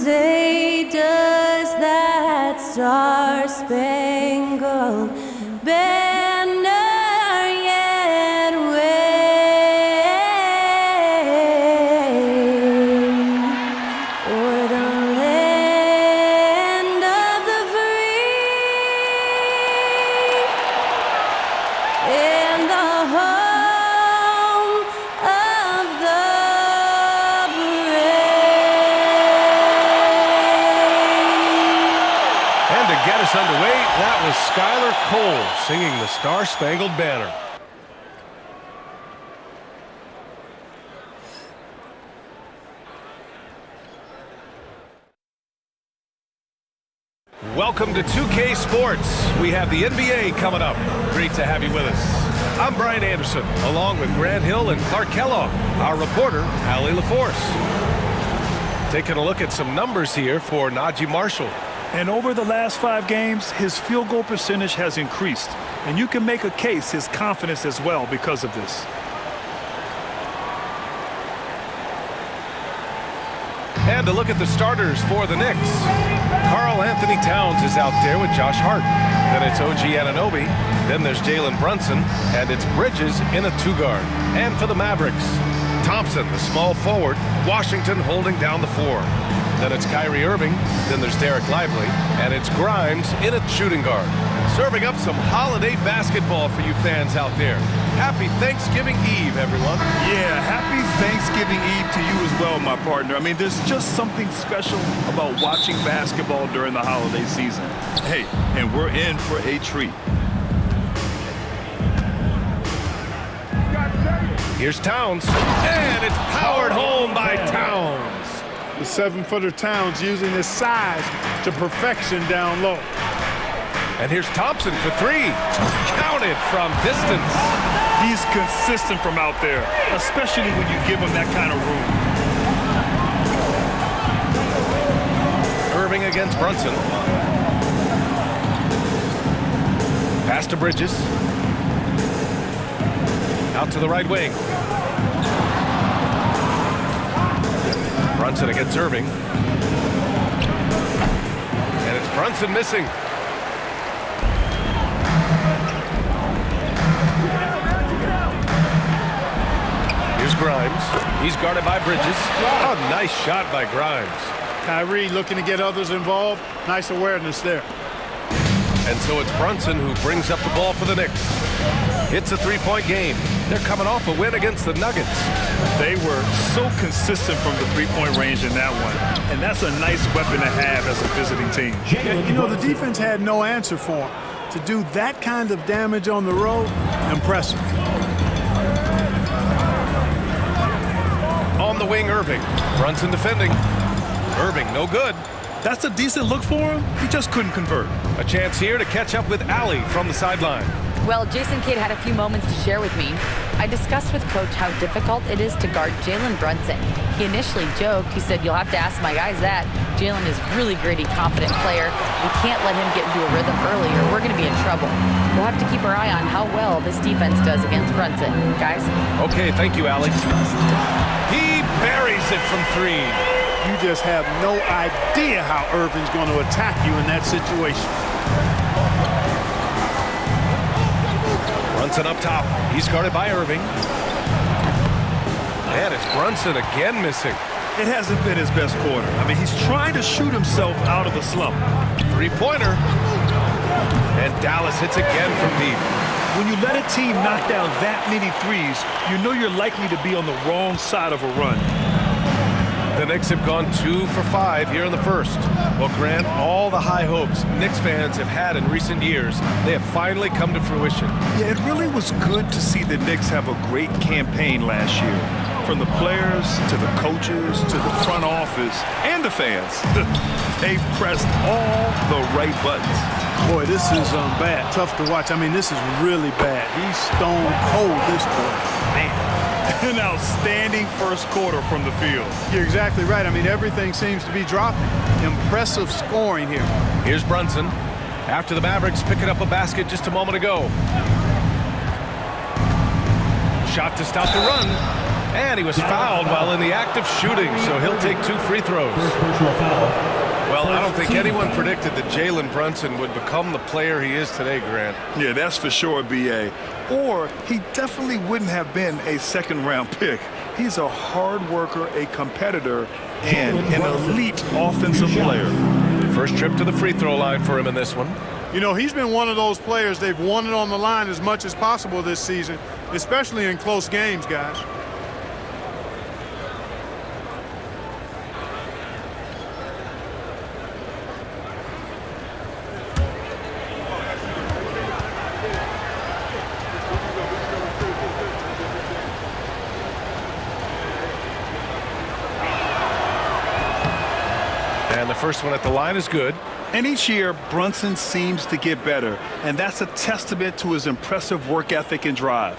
say, does that star-spangled banner yet wave o'er the land of the free and the home of the And to get us underway, that was Skylar Cole singing the Star-Spangled Banner. Welcome to 2K Sports. We have the NBA coming up. Great to have you with us. I'm Brian Anderson, along with Grant Hill and Clark Kellogg, our reporter, Allie LaForce. Taking a look at some numbers here for Najee Marshall. And over the last 5 games, his field goal percentage has increased. And you can make a case his confidence as well because of this. And to look at the starters for the Knicks. Karl Anthony Towns is out there with Josh Hart. Then it's OG Anunoby. Then there's Jalen Brunson. And it's Bridges in a 2-guard. And for the Mavericks, Thompson, the small forward. Washington holding down the 4. Then it's Kyrie Irving. Then there's Derek Lively. And it's Grimes in a shooting guard. Serving up some holiday basketball for you fans out there. Happy Thanksgiving Eve, everyone. Yeah, happy Thanksgiving Eve to you as well, my partner. I mean, there's just something special about watching basketball during the holiday season. Hey, and we're in for a treat. Here's Towns. And it's powered home by Towns. The 7-footer Towns using his size to perfection down low. And here's Thompson for 3. Counted from distance. He's consistent from out there, especially when you give him that kind of room. Irving against Brunson. Pass to Bridges. Out to the right wing. Brunson against Irving. And it's Brunson missing. Here's Grimes. He's guarded by Bridges. Oh, nice shot by Grimes. Kyrie looking to get others involved. Nice awareness there. And so it's Brunson who brings up the ball for the Knicks. It's a 3-point game. They're coming off a win against the Nuggets. They were so consistent from the 3-point range in that one. And that's a nice weapon to have as a visiting team. Yeah, you know, the defense had no answer for him. To do that kind of damage on the road, impressive. On the wing, Irving. Brunson defending. Irving, no good. That's a decent look for him. He just couldn't convert. A chance here to catch up with Allie from the sideline. Well, Jason Kidd had a few moments to share with me. I discussed with Coach how difficult it is to guard Jalen Brunson. He initially joked. He said, "You'll have to ask my guys that." Jalen is a really gritty, confident player. We can't let him get into a rhythm early or we're going to be in trouble. We'll have to keep our eye on how well this defense does against Brunson. Guys? Okay, thank you, Allie. He buries it from 3. You just have no idea how Irving's going to attack you in that situation. Brunson up top. He's guarded by Irving. And it's Brunson again missing. It hasn't been his best quarter. I mean, he's trying to shoot himself out of a slump. 3-pointer. And Dallas hits again from deep. When you let a team knock down that many threes, you know you're likely to be on the wrong side of a run. The Knicks have gone 2 for 5 here in the first. Well, Grant, all the high hopes Knicks fans have had in recent years, they have finally come to fruition. Yeah, it really was good to see the Knicks have a great campaign last year. From the players to the coaches to the front office and the fans. They've pressed all the right buttons. Boy, this is bad. Tough to watch. I mean, this is really bad. He's stone cold this quarter. Man. An outstanding first quarter from the field. You're exactly right. I mean, everything seems to be dropping. Impressive scoring here. Here's Brunson. After the Mavericks picking up a basket just a moment ago. Shot to stop the run. And he was fouled while in the act of shooting, so he'll take 2 free throws. Well, I don't think anyone predicted that Jalen Brunson would become the player he is today, Grant. Yeah, that's for sure, B.A. Or he definitely wouldn't have been a second-round pick. He's a hard worker, a competitor, and an elite offensive player. First trip to the free throw line for him in this one. You know, he's been one of those players, they've won it on the line as much as possible this season, especially in close games, guys. And the first one at the line is good. And each year, Brunson seems to get better, and that's a testament to his impressive work ethic and drive.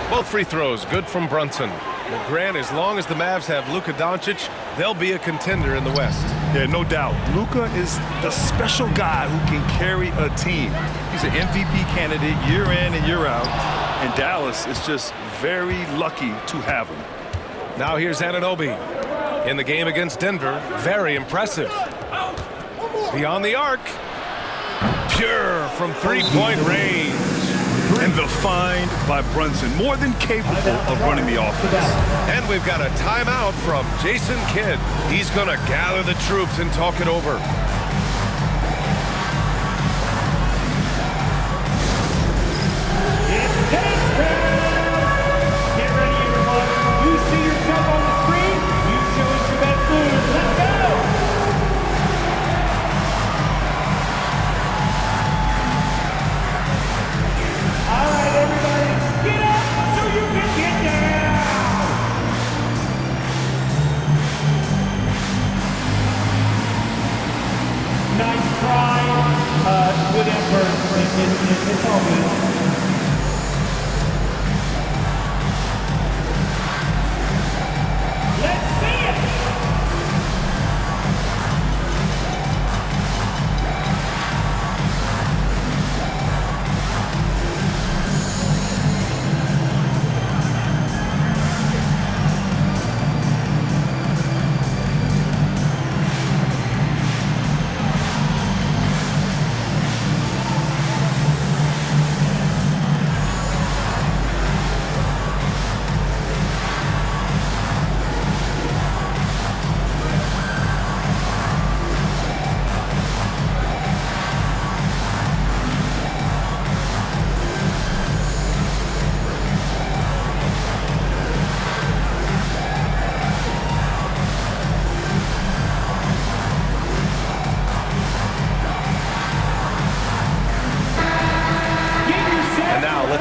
Both free throws good from Brunson. Well, Grant, as long as the Mavs have Luka Doncic, they'll be a contender in the West. Yeah, no doubt. Luka is the special guy who can carry a team. He's an MVP candidate year in and year out, and Dallas is just very lucky to have him. Now here's Anunoby. In the game against Denver, very impressive. Beyond the arc. Pure from three-point range. And the find by Brunson, more than capable of running the offense. And we've got a timeout from Jason Kidd. He's going to gather the troops and talk it over. Get ready, everyone. You see yourself on the screen. You show us your best moves. Let's go. All right, everybody, get up so you can get down. Nice try. Good effort. It's all good. Let's see it!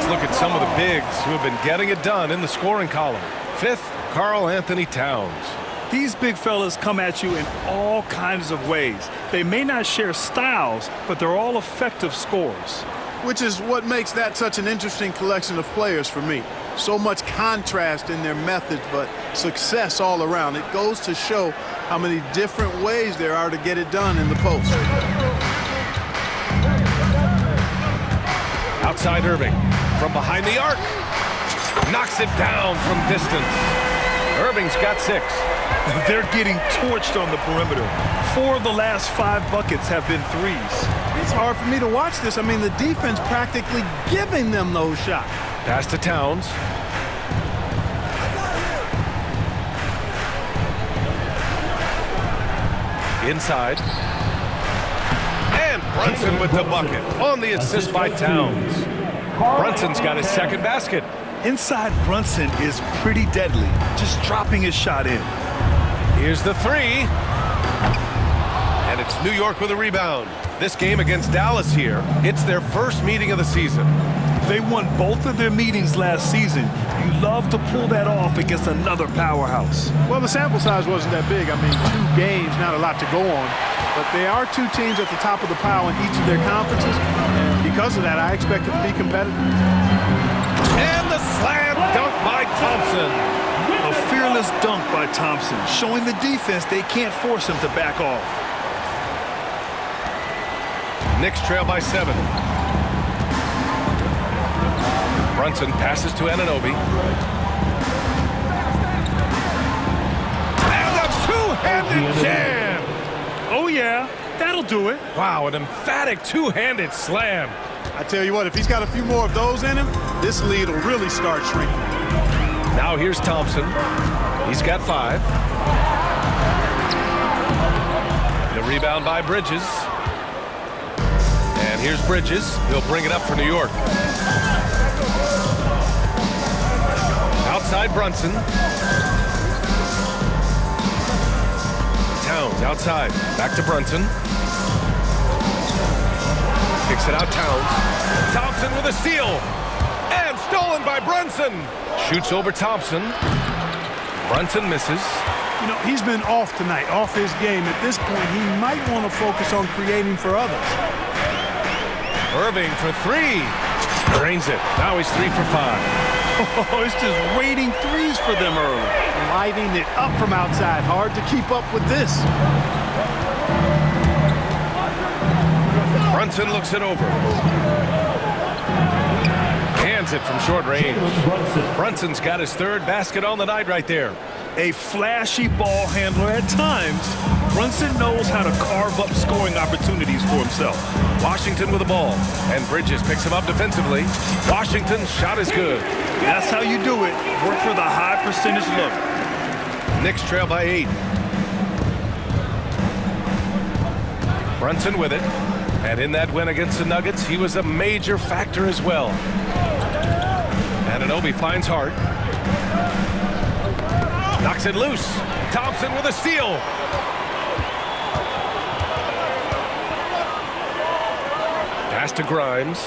Look at some of the bigs who have been getting it done in the scoring column. Fifth, Karl Anthony Towns. These big fellas come at you in all kinds of ways. They may not share styles, but they're all effective scorers. Which is what makes that such an interesting collection of players for me. So much contrast in their methods, but success all around. It goes to show how many different ways there are to get it done in the post. Outside Irving, from behind the arc, knocks it down from distance. Irving's got 6. They're getting torched on the perimeter. 4 of the last 5 buckets have been threes. It's hard for me to watch this. I mean, the defense practically giving them those shots. Pass to Towns. Inside. And Brunson with the bucket on the assist by Towns. Brunson's got his second basket. Inside Brunson is pretty deadly, just dropping his shot in. Here's the 3. And it's New York with a rebound. This game against Dallas here, it's their first meeting of the season. They won both of their meetings last season. You love to pull that off against another powerhouse. Well, the sample size wasn't that big. I mean, 2 games, not a lot to go on. But they are 2 teams at the top of the pile in each of their conferences. And because of that, I expect it to be competitive. dunk by Thompson, showing the defense they can't force him to back off. Knicks trail by 7. Brunson passes to Anunoby. And a two-handed jam! Oh, yeah, that'll do it. Wow, an emphatic two-handed slam. I tell you what, if he's got a few more of those in him, this lead will really start shrinking. Now here's Thompson. He's got 5. The rebound by Bridges. And here's Bridges. He'll bring it up for New York. Outside Brunson. Towns outside. Back to Brunson. Kicks it out Towns. Thompson with a steal. And stolen by Brunson. Shoots over Thompson. Brunson misses. You know, he's been off tonight, off his game. At this point, he might want to focus on creating for others. Irving for 3. Drains it. Now he's 3 for 5. Oh, it's just raining threes for them early. Lighting it up from outside. Hard to keep up with this. Brunson looks it over. Hands it from short range. Brunson's got his 3rd basket on the night right there. A flashy ball handler at times, Brunson knows how to carve up scoring opportunities for himself. Washington with the ball. And Bridges picks him up defensively. Washington's shot is good. That's how you do it. Work for the high percentage look. Knicks trail by 8. Brunson with it. And in that win against the Nuggets, he was a major factor as well. Anunoby finds Hart. Knocks it loose. Thompson with a steal. Pass to Grimes.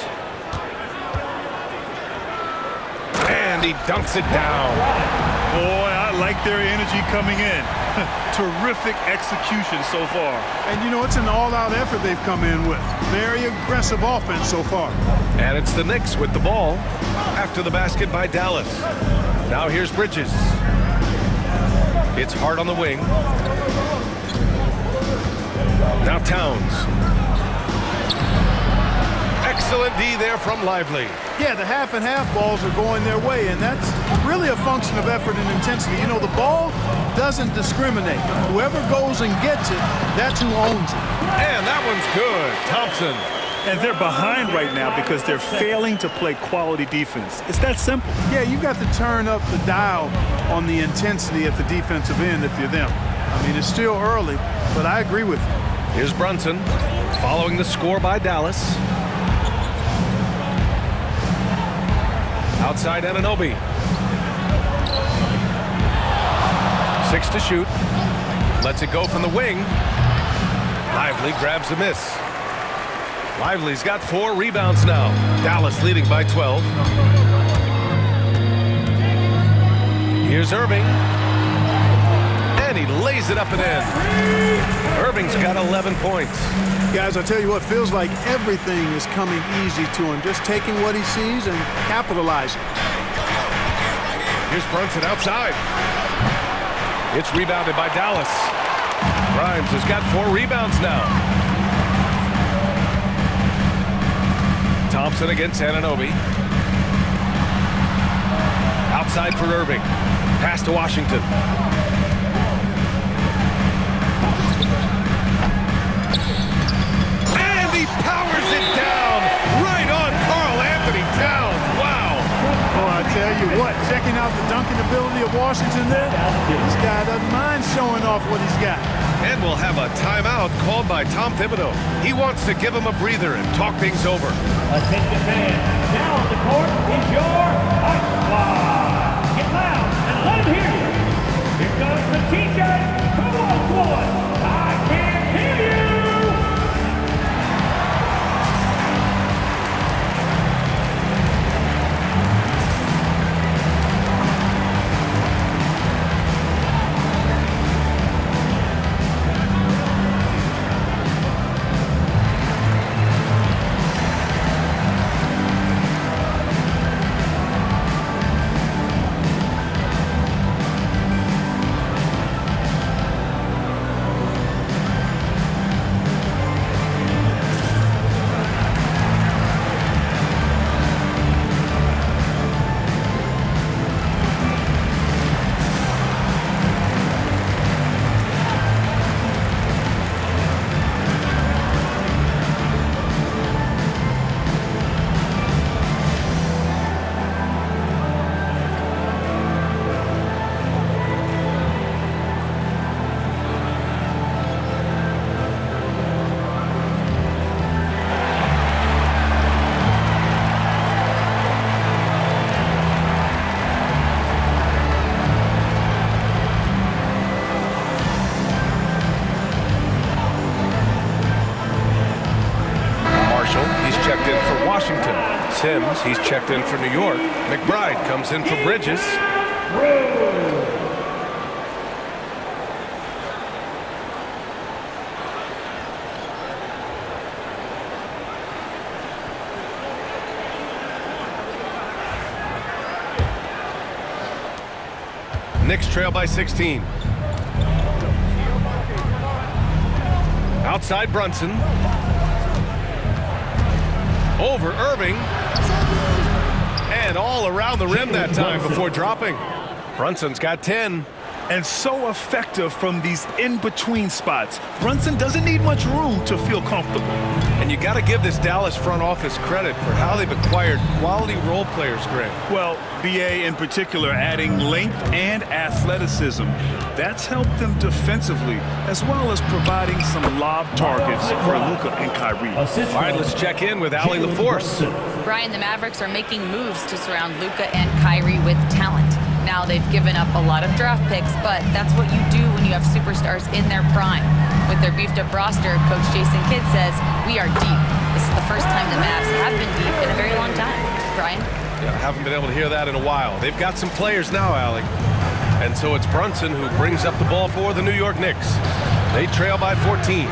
And he dunks it down. Boy, I like their energy coming in. Terrific execution so far. And, you know, it's an all-out effort they've come in with. Very aggressive offense so far. And it's the Knicks with the ball after the basket by Dallas. Now here's Bridges. It's Hart on the wing. Now Towns. Excellent D there from Lively. Yeah, the half-and-half balls are going their way, and that's really a function of effort and intensity. You know, the ball doesn't discriminate. Whoever goes and gets it, that's who owns it. And that one's good. Thompson. And they're behind right now because they're failing to play quality defense. It's that simple. Yeah, you've got to turn up the dial on the intensity at the defensive end if you're them. I mean, it's still early, but I agree with you. Here's Brunson following the score by Dallas. Outside Anunoby. 6 to shoot. Lets it go from the wing. Lively grabs a miss. Lively's got 4 rebounds now. Dallas leading by 12. Here's Irving. And he lays it up and in. Irving's got 11 points. Guys, I tell you what, feels like everything is coming easy to him. Just taking what he sees and capitalizing. Here's Brunson outside. It's rebounded by Dallas. Grimes has got 4 rebounds now. Thompson against Anunoby. Outside for Irving. Pass to Washington. And he powers it down right on Karl Anthony Towns. Wow. Oh, I tell you what, checking out the dunking ability of Washington there, this guy doesn't mind showing off what he's got. And we'll have a timeout called by Tom Thibodeau. He wants to give him a breather and talk things over. Attention fans, now on the court is your Ice Squad. Get loud and let him hear you. Here comes the TJ. Who wants one? I can't hear you. Sims. He's checked in for New York. McBride comes in for Bridges. Knicks trail by 16. Outside Brunson. Over Irving. And all around the rim that time before dropping. Brunson's got 10. And so effective from these in-between spots. Brunson doesn't need much room to feel comfortable. And you got to give this Dallas front office credit for how they've acquired quality role players, Greg. Well, BA in particular adding length and athleticism. That's helped them defensively, as well as providing some lob targets for Luka and Kyrie. All right, let's check in with Allie LaForce. Brian, the Mavericks are making moves to surround Luka and Kyrie with talent. Now they've given up a lot of draft picks, but that's what you do when you have superstars in their prime. With their beefed-up roster, Coach Jason Kidd says, we are deep. This is the first time the Mavs have been deep in a very long time. Brian? Yeah, I haven't been able to hear that in a while. They've got some players now, Allie. And so it's Brunson who brings up the ball for the New York Knicks. They trail by 14.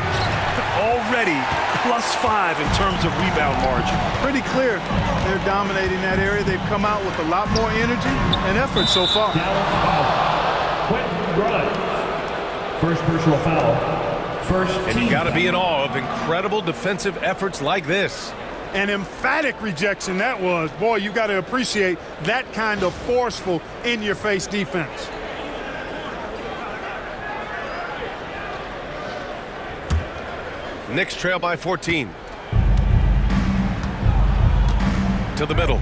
Already +5 in terms of rebound margin. Pretty clear they're dominating that area. They've come out with a lot more energy and effort so far. Dallas foul. Quentin Grimes. First personal foul. First And team you got to be in foul. awe of incredible defensive efforts like this. An emphatic rejection that was. Boy, you got to appreciate that kind of forceful, in-your-face defense. Knicks trail by 14. To the middle.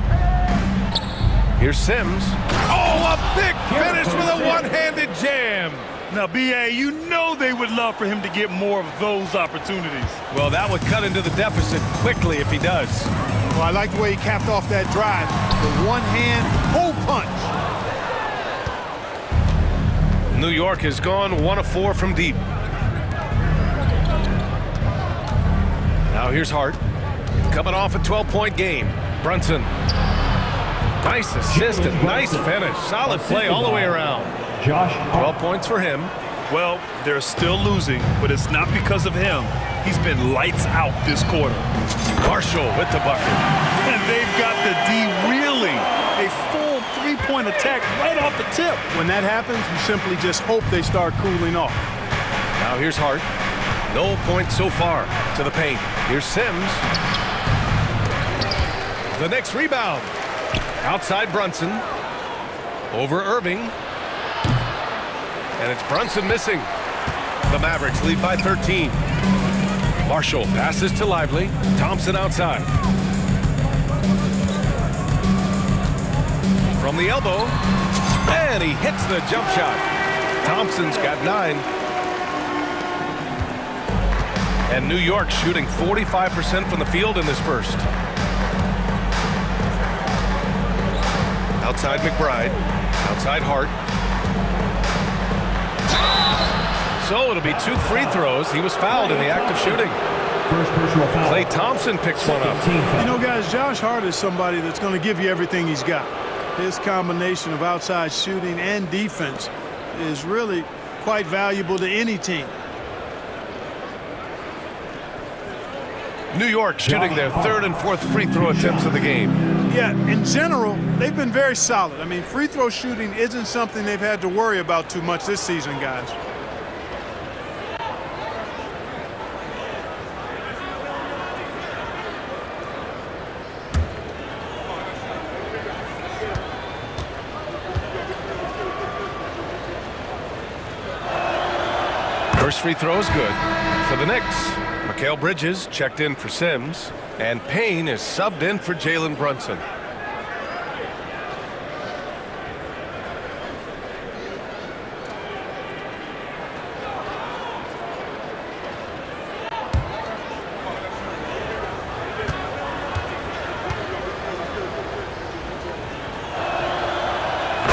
Here's Sims. Oh, a big finish with a one-handed jam. Now, BA, you know they would love for him to get more of those opportunities. Well, that would cut into the deficit quickly if he does. Well, I like the way he capped off that drive. The one-hand hole punch. New York has gone 1 of 4 from deep. Now here's Hart. Coming off a 12-point game. Brunson. Nice assist and nice finish. Solid play all the way around. Josh 12 points for him. Well, they're still losing, but it's not because of him. He's been lights out this quarter. Marshall with the bucket. And they've got the D reeling. A full three-point attack right off the tip. When that happens, you simply just hope they start cooling off. Now here's Hart. No points so far to the paint. Here's Sims. The next rebound. Outside Brunson. Over Irving. And it's Brunson missing. The Mavericks lead by 13. Marshall passes to Lively. Thompson outside. From the elbow. And he hits the jump shot. Thompson's got 9. And New York shooting 45% from the field in this first. Outside McBride. Outside Hart. So it'll be 2 free throws. He was fouled in the act of shooting. First personal foul. Klay Thompson picks one up. Team foul. You know, guys, Josh Hart is somebody that's going to give you everything he's got. His combination of outside shooting and defense is really quite valuable to any team. New York shooting their 3rd and 4th free throw attempts of the game. Yeah, in general, they've been very solid. I mean, free throw shooting isn't something they've had to worry about too much this season, guys. First free throw is good for the Knicks. Mikal Bridges checked in for Sims, and Payne is subbed in for Jalen Brunson.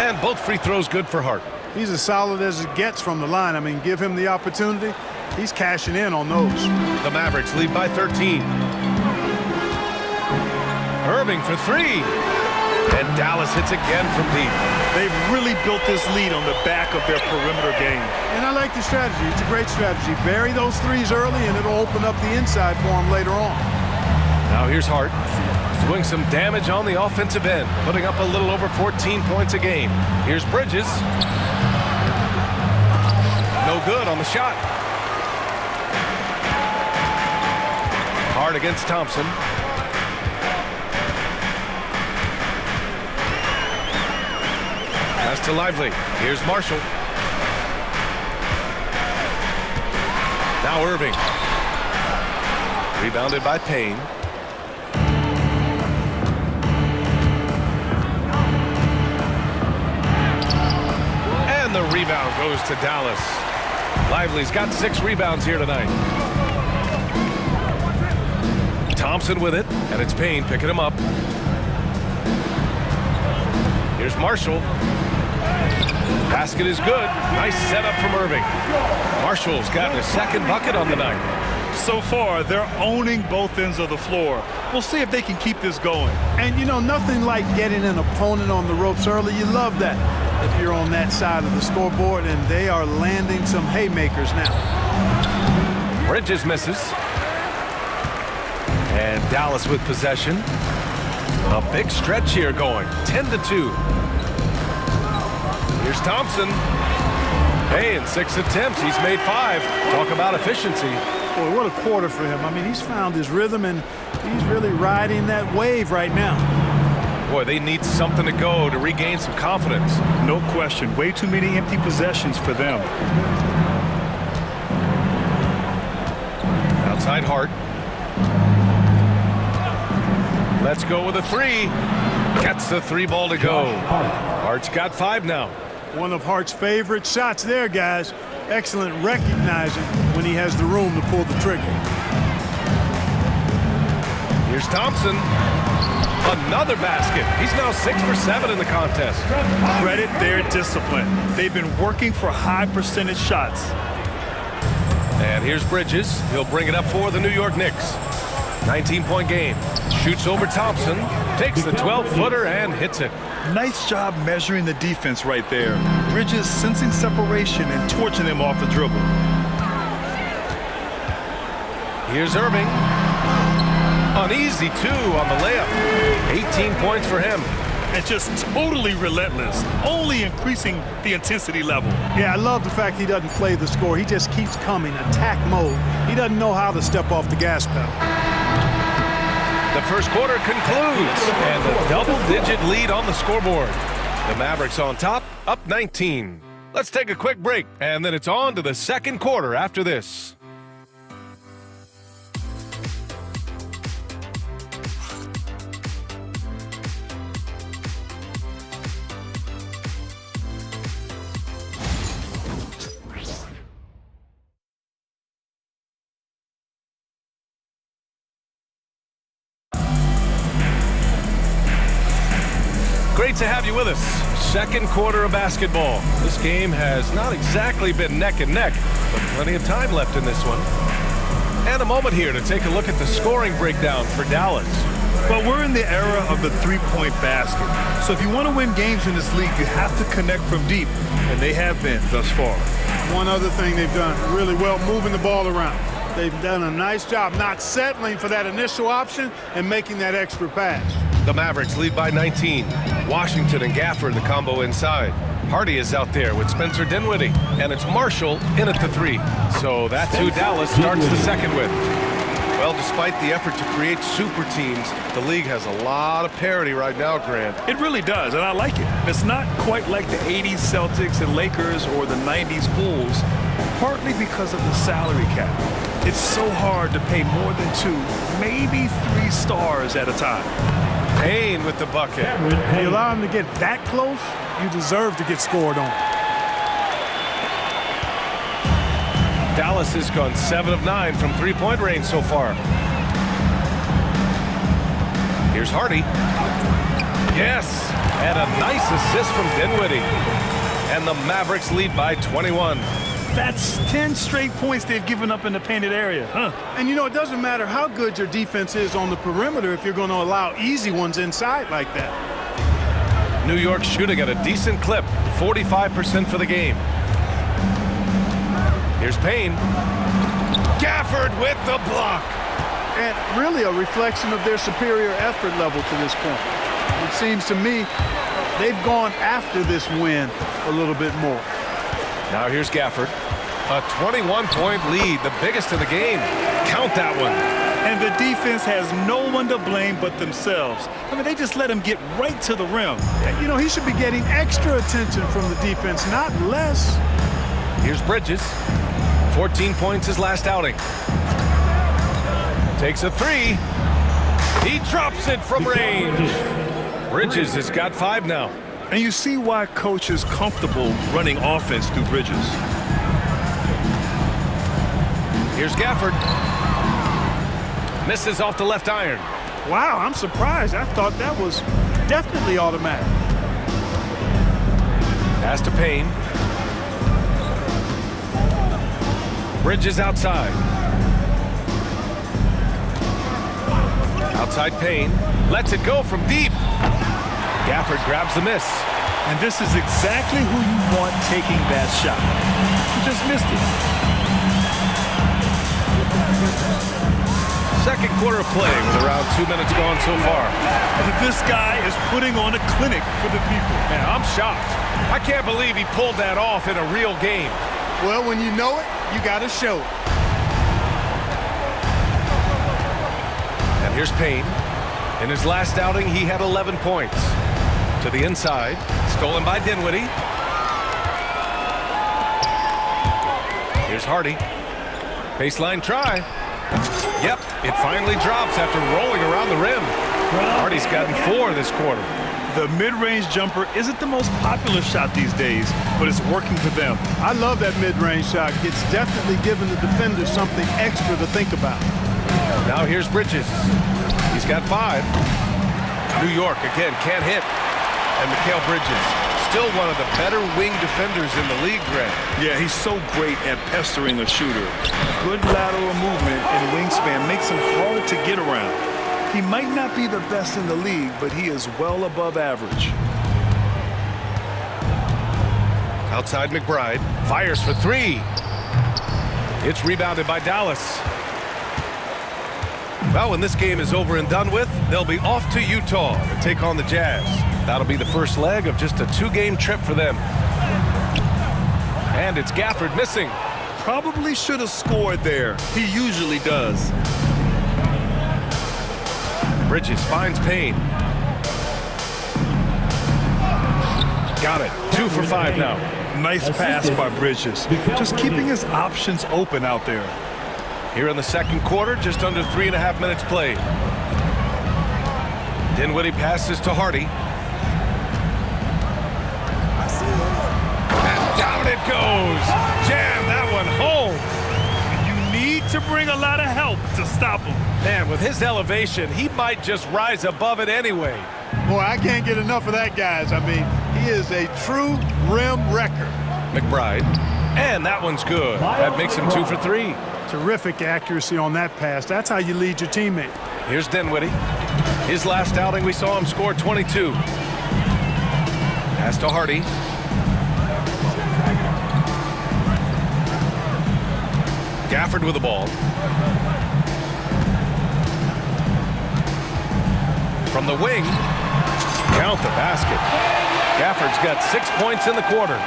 And both free throws good for Hart. He's as solid as it gets from the line. I mean, give him the opportunity. He's cashing in on those. The Mavericks lead by 13. Irving for three. And Dallas hits again from deep. They've really built this lead on the back of their perimeter game. And I like the strategy. It's a great strategy. Bury those threes early, and it'll open up the inside for him later on. Now here's Hart. Doing some damage on the offensive end. Putting up a little over 14 points a game. Here's Bridges. No good on the shot. Hart against Thompson. Pass to Lively. Here's Marshall. Now Irving. Rebounded by Payne. And the rebound goes to Dallas. Lively's got 6 rebounds here tonight. Thompson with it, and it's Payne picking him up. Here's Marshall. Basket is good. Nice setup from Irving. Marshall's gotten his second bucket on the night. So far, they're owning both ends of the floor. We'll see if they can keep this going. And, you know, nothing like getting an opponent on the ropes early. You love that if you're on that side of the scoreboard, and they are landing some haymakers now. Bridges misses. And Dallas with possession. A big stretch here going. 10-2. Here's Thompson. Hey, in 6 attempts, he's made 5. Talk about efficiency. Boy, what a quarter for him. I mean, he's found his rhythm, and he's really riding that wave right now. Boy, they need something to go to regain some confidence. No question. Way too many empty possessions for them. Outside Hart. Let's go with a 3. Gets the 3 ball to go. Hart's got 5 now. One of Hart's favorite shots there, guys. Excellent recognizing when he has the room to pull the trigger. Here's Thompson. Another basket. He's now 6 for 7 in the contest. Credit their discipline. They've been working for high percentage shots. And here's Bridges. He'll bring it up for the New York Knicks. 19-point game. Shoots over Thompson. Takes the 12-footer and hits it. Nice job measuring the defense right there. Bridges sensing separation and torching them off the dribble. Here's Irving. An easy 2 on the layup. 18 points for him. And just totally relentless, only increasing the intensity level. Yeah, I love the fact he doesn't play the score. He just keeps coming, attack mode. He doesn't know how to step off the gas pedal. The first quarter concludes, and a double-digit lead on the scoreboard. The Mavericks on top, up 19. Let's take a quick break, and then it's on to the second quarter after this. Great to have you with us. Second quarter of basketball. This game has not exactly been neck and neck, but plenty of time left in this one. And a moment here to take a look at the scoring breakdown for Dallas. Well, we're in the era of the three-point basket. So if you want to win games in this league, you have to connect from deep, and they have been thus far. One other thing they've done really well, moving the ball around. They've done a nice job not settling for that initial option and making that extra pass. The Mavericks lead by 19. Washington and Gafford the combo inside. Hardy is out there with Spencer Dinwiddie, and it's Marshall in at the 3. So that's who Dallas starts the second with. Well, despite the effort to create super teams, the league has a lot of parity right now, Grant. It really does, and I like it. It's not quite like the 80s Celtics and Lakers or the 90s Bulls, partly because of the salary cap. It's so hard to pay more than 2, maybe 3 stars at a time. Payne with the bucket. If you allow him to get that close, you deserve to get scored on. Dallas has gone 7 of 9 from three-point range so far. Here's Hardy. Yes, and a nice assist from Dinwiddie. And the Mavericks lead by 21. That's 10 straight points they've given up in the painted area. And you know, it doesn't matter how good your defense is on the perimeter if you're going to allow easy ones inside like that. New York shooting at a decent clip, 45% for the game. Here's Payne. Gafford with the block. And really a reflection of their superior effort level to this point. It seems to me they've gone after this win a little bit more. Now here's Gafford. A 21-point lead, the biggest in the game. Count that one. And the defense has no one to blame but themselves. I mean, they just let him get right to the rim. You know, he should be getting extra attention from the defense, not less. Here's Bridges. 14 points his last outing. Takes a three. He drops it from range. Bridges has got 5 now. And you see why coach is comfortable running offense through Bridges. Here's Gafford. Misses off the left iron. Wow, I'm surprised. I thought that was definitely automatic. Pass to Payne. Bridges outside. Outside Payne. Lets it go from deep. Gafford grabs the miss. And this is exactly who you want taking that shot. He just missed it. Second quarter of play with around 2 minutes gone so far. This guy is putting on a clinic for the people. Man, I'm shocked. I can't believe he pulled that off in a real game. Well, when you know it, you got to show it. And here's Payne. In his last outing, he had 11 points. To the inside, stolen by Dinwiddie. Here's Hardy. Baseline try. Yep, it finally drops after rolling around the rim. Hardy's gotten 4 this quarter. The mid-range jumper isn't the most popular shot these days, but it's working for them. I love that mid-range shot. It's definitely giving the defender something extra to think about. Now here's Bridges. He's got 5. New York again can't hit. And Mikal Bridges, still one of the better wing defenders in the league, Greg. Yeah, he's so great at pestering a shooter. Good lateral movement and wingspan makes him hard to get around. He might not be the best in the league, but he is well above average. Outside McBride, fires for 3. It's rebounded by Dallas. Well, when this game is over and done with, they'll be off to Utah to take on the Jazz. That'll be the first leg of just a 2-game trip for them. And it's Gafford missing. Probably should have scored there. He usually does. Bridges finds Payne. Got it. 2 for 5 now. Nice pass by Bridges. Just keeping his options open out there. Here in the second quarter, just under 3.5 minutes played. Dinwiddie passes to Hardy. And down it goes. Jam that one home. You need to bring a lot of help to stop him. Man, with his elevation, he might just rise above it anyway. Boy, I can't get enough of that, guys. I mean, he is a true rim wrecker. McBride. And that one's good. That makes him 2 for 3. Terrific accuracy on that pass. That's how you lead your teammate. Here's Dinwiddie. His last outing, we saw him score 22. Pass to Hardy. Gafford with the ball. From the wing, count the basket. Gafford's got 6 points in the quarter.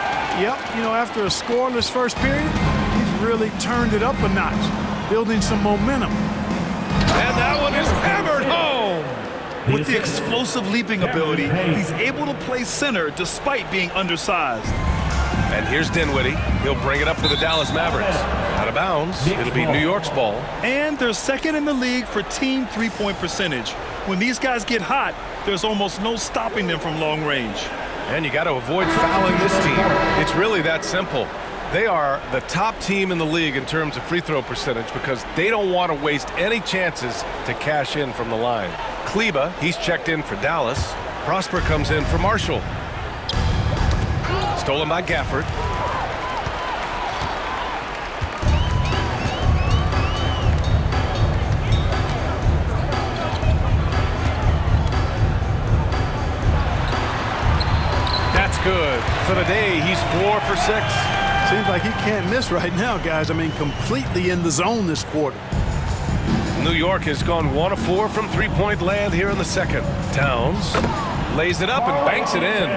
Yep, you know, after a scoreless first period, he's really turned it up a notch, building some momentum. And that one is hammered home. With the explosive leaping ability, he's able to play center despite being undersized. And here's Dinwiddie. He'll bring it up for the Dallas Mavericks. Out of bounds. It'll be New York's ball. And they're second in the league for team three-point percentage. When these guys get hot, there's almost no stopping them from long range. And you got to avoid fouling this team. It's really that simple. They are the top team in the league in terms of free throw percentage because they don't want to waste any chances to cash in from the line. Kleba, he's checked in for Dallas. Prosper comes in for Marshall. Stolen by Gafford. That's good. For the day, he's 4 for 6. Seems like he can't miss right now, guys. I mean, completely in the zone this quarter. New York has gone 1 of 4 from three-point land here in the second. Towns lays it up and banks it in.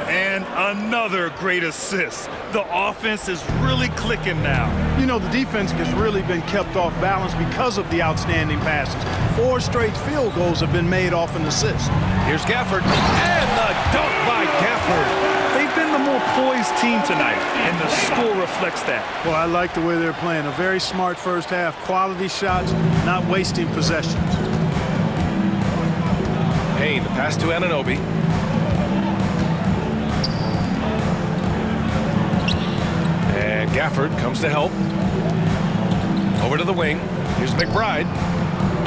And another great assist. The offense is really clicking now. You know, the defense has really been kept off balance because of the outstanding passes. 4 straight field goals have been made off an assist. Here's Gafford, and the dunk by Gafford. They've been the more poised team tonight, and the score reflects that. Well, I like the way they're playing. A very smart first half. Quality shots, not wasting possessions. Payne, the pass to Anunoby. And Gafford comes to help. Over to the wing. Here's McBride.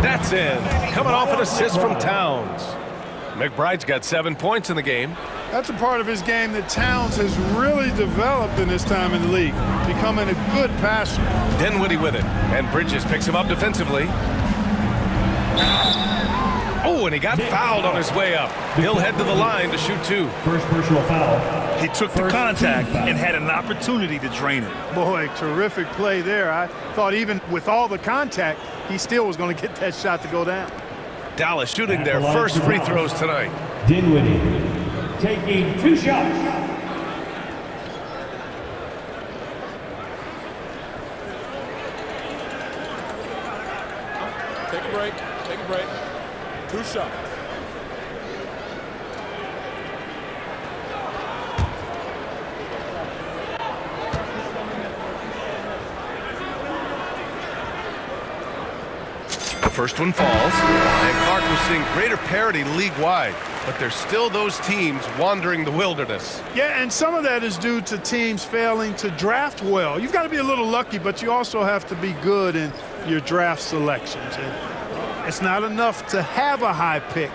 That's in. Coming off an assist from Towns. McBride's got 7 points in the game. That's a part of his game that Towns has really developed in his time in the league, becoming a good passer. Dinwiddie with it, and Bridges picks him up defensively. Oh, and he got fouled on his way up. He'll head to the line to shoot 2. First personal foul. He took the contact and had an opportunity to drain it. Boy, terrific play there. I thought even with all the contact, he still was going to get that shot to go down. Dallas shooting their first free throws tonight. Dinwiddie taking 2 shots. Take a break. Take a break. 2 shots. The first one falls, and Clark was seeing greater parity league-wide, but there's still those teams wandering the wilderness. Yeah, and some of that is due to teams failing to draft well. You've got to be a little lucky, but you also have to be good in your draft selections. And it's not enough to have a high pick.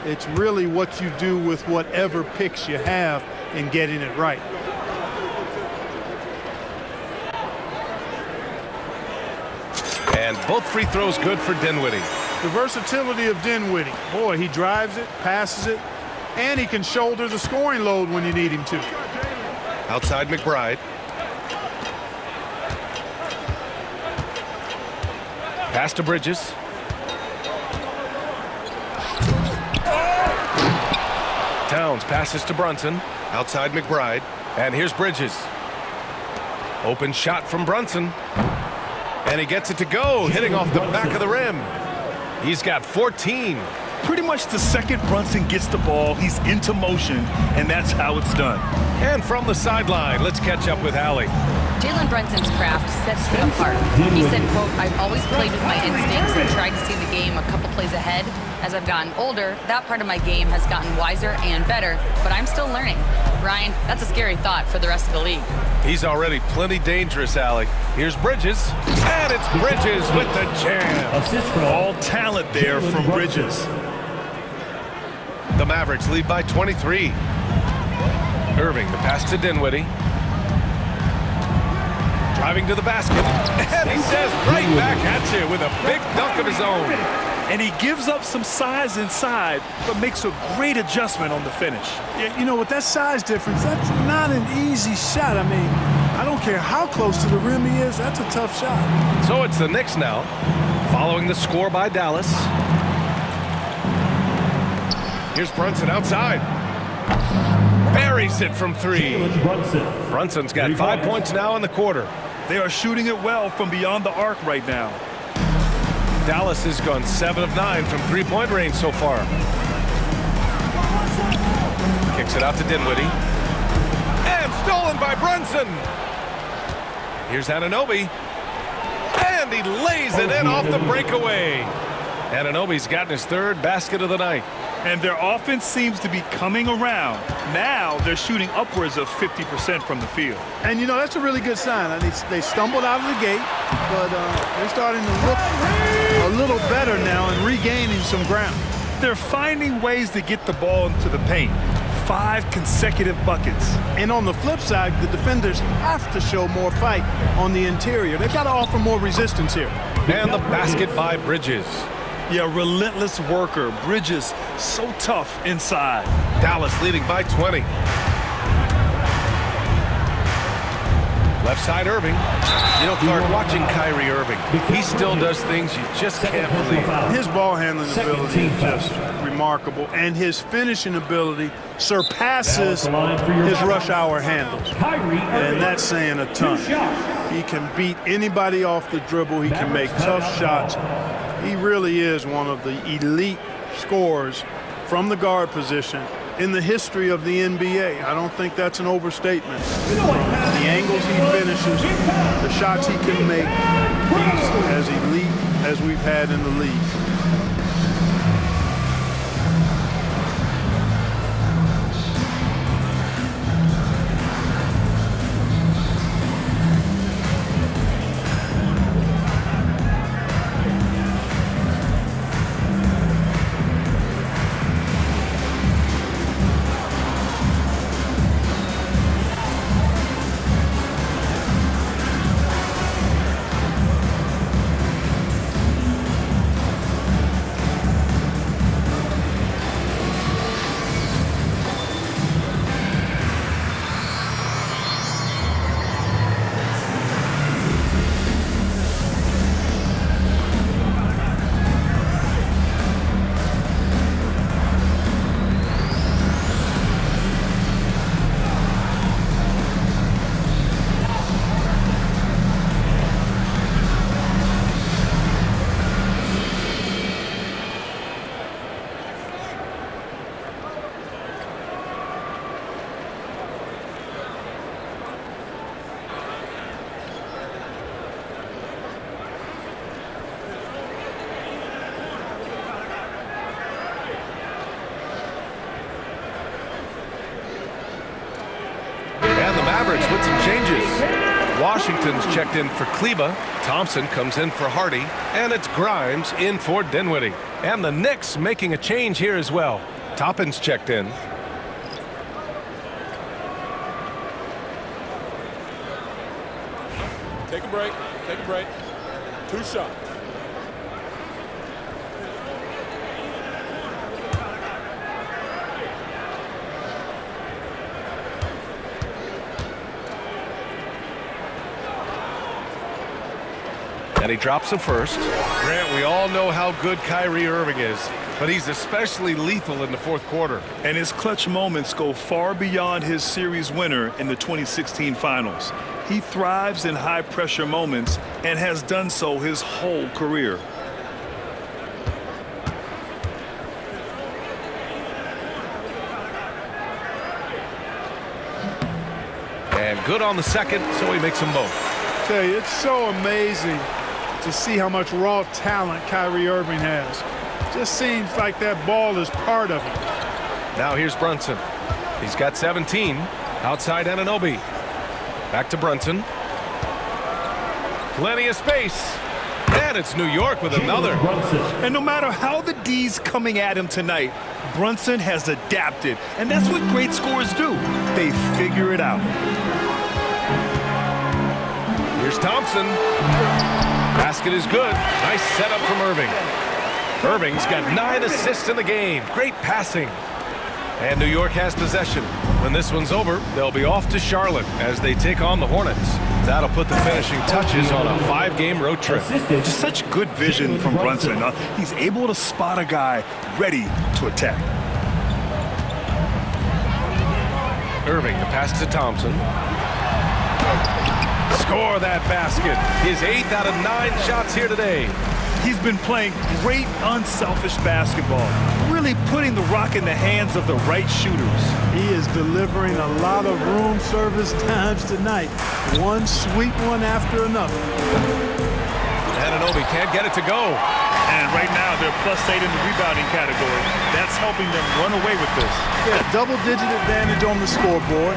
It's really what you do with whatever picks you have in getting it right. And both free throws good for Dinwiddie. The versatility of Dinwiddie. Boy, he drives it, passes it, and he can shoulder the scoring load when you need him to. Outside McBride. Pass to Bridges. Towns passes to Brunson. Outside McBride. And here's Bridges. Open shot from Brunson. And he gets it to go, hitting off the back of the rim. He's got 14. Pretty much the second Brunson gets the ball, he's into motion, and that's how it's done. And from the sideline, let's catch up with Allie. Jalen Brunson's craft sets him apart. He said, quote, "I've always played with my instincts and tried to see the game a couple plays ahead. As I've gotten older, that part of my game has gotten wiser and better, but I'm still learning." Ryan, that's a scary thought for the rest of the league. He's already plenty dangerous, Allie. Here's Bridges, and it's Bridges with the jam. Assist from All talent there from Bridges. The Mavericks lead by 23. Irving, the pass to Dinwiddie. Driving to the basket, and he says right back at you with a big dunk of his own. And he gives up some size inside, but makes a great adjustment on the finish. Yeah, you know, with that size difference, that's not an easy shot. I mean, I don't care how close to the rim he is, that's a tough shot. So it's the Knicks now, following the score by Dallas. Here's Brunson outside. Buries it from 3. Jalen Brunson. Brunson's got 5 points now in the quarter. They are shooting it well from beyond the arc right now. Dallas has gone 7 of 9 from three-point range so far. Kicks it out to Dinwiddie. And stolen by Brunson. Here's Anunoby. And he lays it in off the breakaway. Anunoby's gotten his 3rd basket of the night. And their offense seems to be coming around. Now they're shooting upwards of 50% from the field. And, you know, that's a really good sign. They stumbled out of the gate, but they're starting to look a little better now and regaining some ground. They're finding ways to get the ball into the paint. 5 consecutive buckets. And on the flip side, the defenders have to show more fight on the interior. They've got to offer more resistance here. And the basket by Bridges. Yeah, relentless worker. Bridges, so tough inside. Dallas leading by 20. Left side, Irving. You know, Clark, watching Kyrie Irving, he still does things you just can't believe. His ball handling ability is just remarkable, and his finishing ability surpasses his rush hour handles. And that's saying a ton. He can beat anybody off the dribble. He can make tough shots. He really is one of the elite scorers from the guard position in the history of the NBA. I don't think that's an overstatement. The angles he finishes, the shots he can make, he's as elite as we've had in the league. Mavericks with some changes. Washington's checked in for Kleba. Thompson comes in for Hardy. And it's Grimes in for Dinwiddie. And the Knicks making a change here as well. Toppin's checked in. Take a break. Take a break. 2 shots. And he drops him first. Grant, we all know how good Kyrie Irving is, but he's especially lethal in the fourth quarter. And his clutch moments go far beyond his series winner in the 2016 finals. He thrives in high-pressure moments and has done so his whole career. And good on the second, so he makes them both. I tell you, it's so amazing to see how much raw talent Kyrie Irving has. Just seems like that ball is part of it. Now here's Brunson. He's got 17. Outside Anunoby. Back to Brunson. Plenty of space. And it's New York with another. And no matter how the D's coming at him tonight, Brunson has adapted. And that's what great scorers do. They figure it out. Here's Thompson. Basket is good. Nice setup from Irving. Irving's got 9 assists in the game. Great passing. And New York has possession. When this one's over, they'll be off to Charlotte as they take on the Hornets. That'll put the finishing touches on a 5-game road trip. Just such good vision from Brunson. He's able to spot a guy ready to attack. Irving, the pass to Thompson. Score that basket. His 8th out of 9 shots here today. He's been playing great unselfish basketball, really putting the rock in the hands of the right shooters. He is delivering a lot of room service times tonight. One sweet one after another. Anunoby can't get it to go. And right now they're +8 in the rebounding category. That's helping them run away with this. Yeah, double-digit advantage on the scoreboard.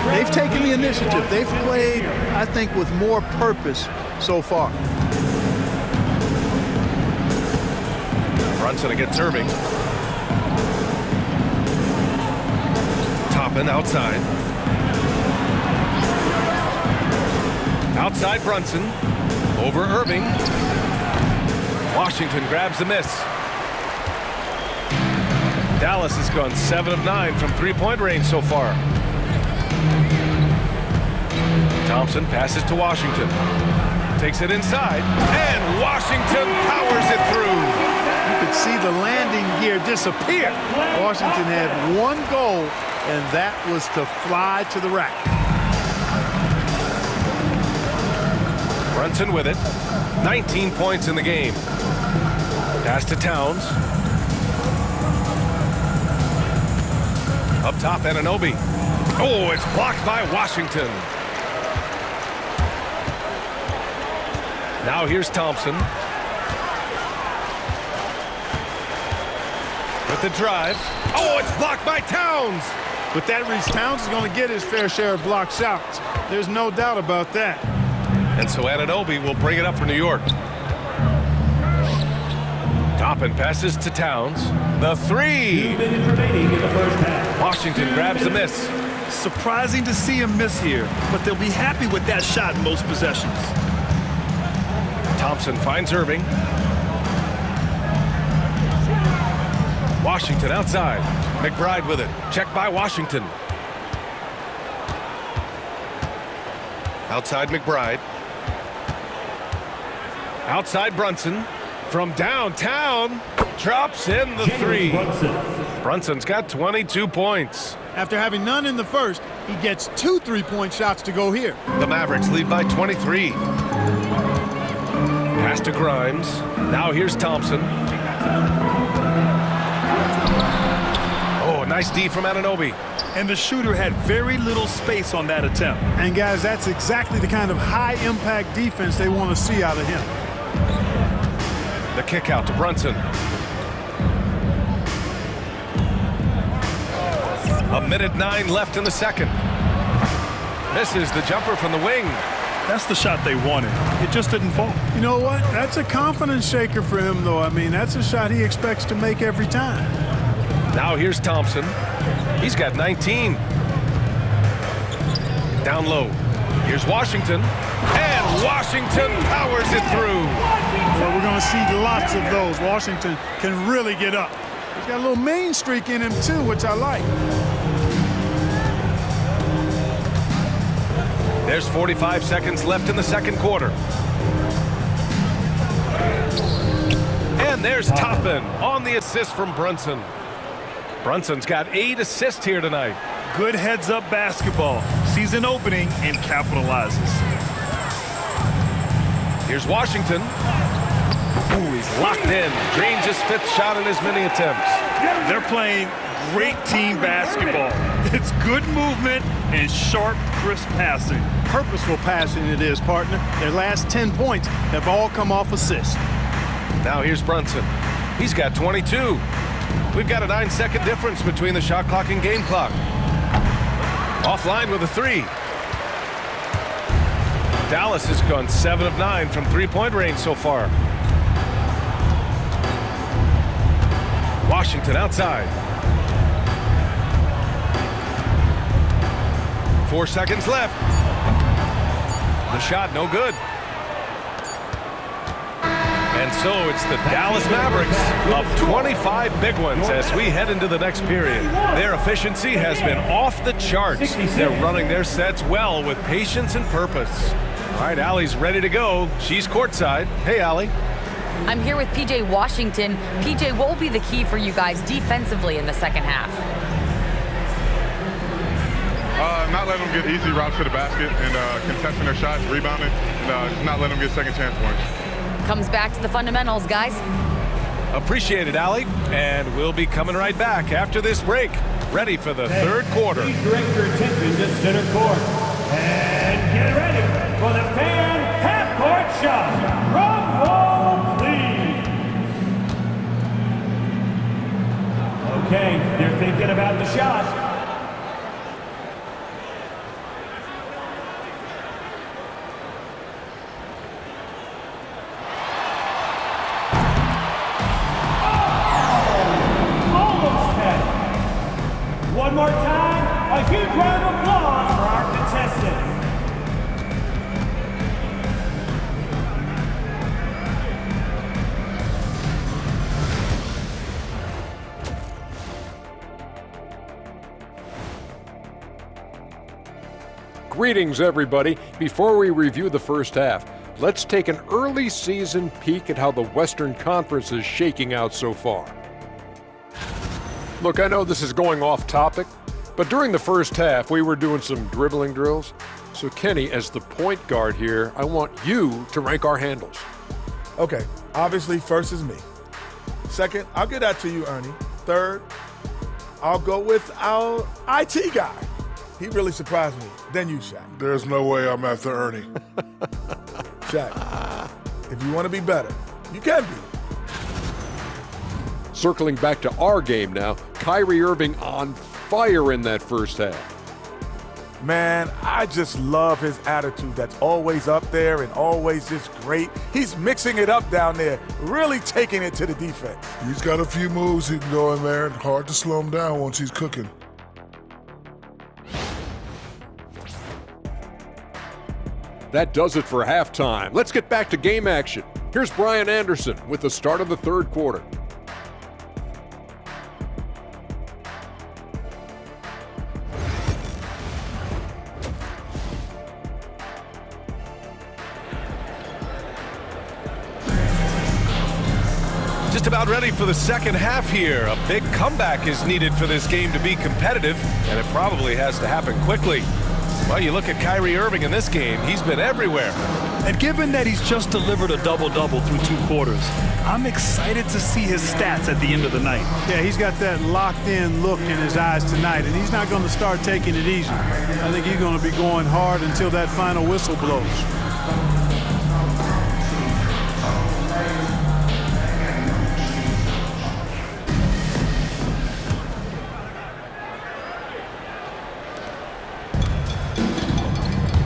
They've taken the initiative. They've played, I think, with more purpose so far. Brunson against Irving. Toppin outside. Outside Brunson. Over Irving. Washington grabs the miss. Dallas has gone 7 of 9 from 3-point range so far. Thompson passes to Washington. Takes it inside, and Washington powers it through. You could see the landing gear disappear. Washington had one goal, and that was to fly to the rack. Brunson with it. 19 points in the game. Pass to Towns. Up top, Anunoby. Oh, it's blocked by Washington. Now here's Thompson. With the drive. Oh, it's blocked by Towns. With that reach, Towns is going to get his fair share of block shots. There's no doubt about that. And so Anunoby will bring it up for New York. Toppin passes to Towns. The three. 2 minutes remaining in the first half. Washington grabs the miss. Surprising to see him miss here, but they'll be happy with that shot in most possessions. Thompson finds Irving. Washington outside. McBride with it. Checked by Washington. Outside McBride. Outside Brunson. From downtown. Drops in the three. Brunson's got 22 points. After having none in the first, he gets 2 3-point shots to go here. The Mavericks lead by 23. Pass to Grimes. Now here's Thompson. Oh, nice D from Anunoby. And the shooter had very little space on that attempt. And guys, that's exactly the kind of high-impact defense they want to see out of him. The kick out to Brunson. A minute 9 left in the second. Misses the jumper from the wing. That's the shot they wanted. It just didn't fall. You know what? That's a confidence shaker for him, though. I mean, that's a shot he expects to make every time. Now here's Thompson. He's got 19. Down low. Here's Washington. And Washington powers it through. Well, we're going to see lots of those. Washington can really get up. He's got a little mean streak in him, too, which I like. There's 45 seconds left in the second quarter. And there's Toppin on the assist from Brunson. Brunson's got 8 assists here tonight. Good heads-up basketball. Sees an opening and capitalizes. Here's Washington. Ooh, he's locked in. Drains his 5th shot in as many attempts. They're playing great team basketball. It's good movement and sharp, crisp passing. Purposeful passing it is, partner. Their last 10 points have all come off assists. Now here's Brunson. He's got 22. We've got a 9-second difference between the shot clock and game clock. Offline with a 3. Dallas has gone 7 of 9 from 3-point range so far. Washington outside. 4 seconds left. The shot no good. And so it's the Dallas Mavericks up 25 big ones as we head into the next period. Their efficiency has been off the charts. They're running their sets well with patience and purpose. All right, Allie's ready to go. She's courtside. Hey, Allie. I'm here with PJ Washington. PJ, what will be the key for you guys defensively in the second half? Not letting them get easy routes to the basket and contesting their shots, rebounding, and just not letting them get second chance points. Comes back to the fundamentals, guys. Appreciate it, Allie. And we'll be coming right back after this break. Ready for the third quarter. Please direct your attention to center court. And get ready for the fan half-court shot. Drum roll, please. Okay, they're thinking about the shot. One more time, a huge round of applause for our contestants. Greetings, everybody. Before we review the first half, let's take an early season peek at how the Western Conference is shaking out so far. Look, I know this is going off topic, but during the first half, we were doing some dribbling drills. So, Kenny, as the point guard here, I want you to rank our handles. Okay, obviously, first is me. Second, I'll get that to you, Ernie. Third, I'll go with our IT guy. He really surprised me. Then you, Shaq. There's no way I'm after Ernie. Shaq, if you want to be better, you can be. Circling back to our game now, Kyrie Irving on fire in that first half. Man, I just love his attitude that's always up there and always just great. He's mixing it up down there, really taking it to the defense. He's got a few moves he can go in there. Hard to slow him down once he's cooking. That does it for halftime. Let's get back to game action. Here's Brian Anderson with the start of the third quarter. Just about ready for the second half here. A big comeback is needed for this game to be competitive, and it probably has to happen quickly. Well, you look at Kyrie Irving in this game, he's been everywhere. And given that he's just delivered a double-double through 2 quarters, I'm excited to see his stats at the end of the night. Yeah, he's got that locked-in look in his eyes tonight, and he's not going to start taking it easy. I think he's going to be going hard until that final whistle blows.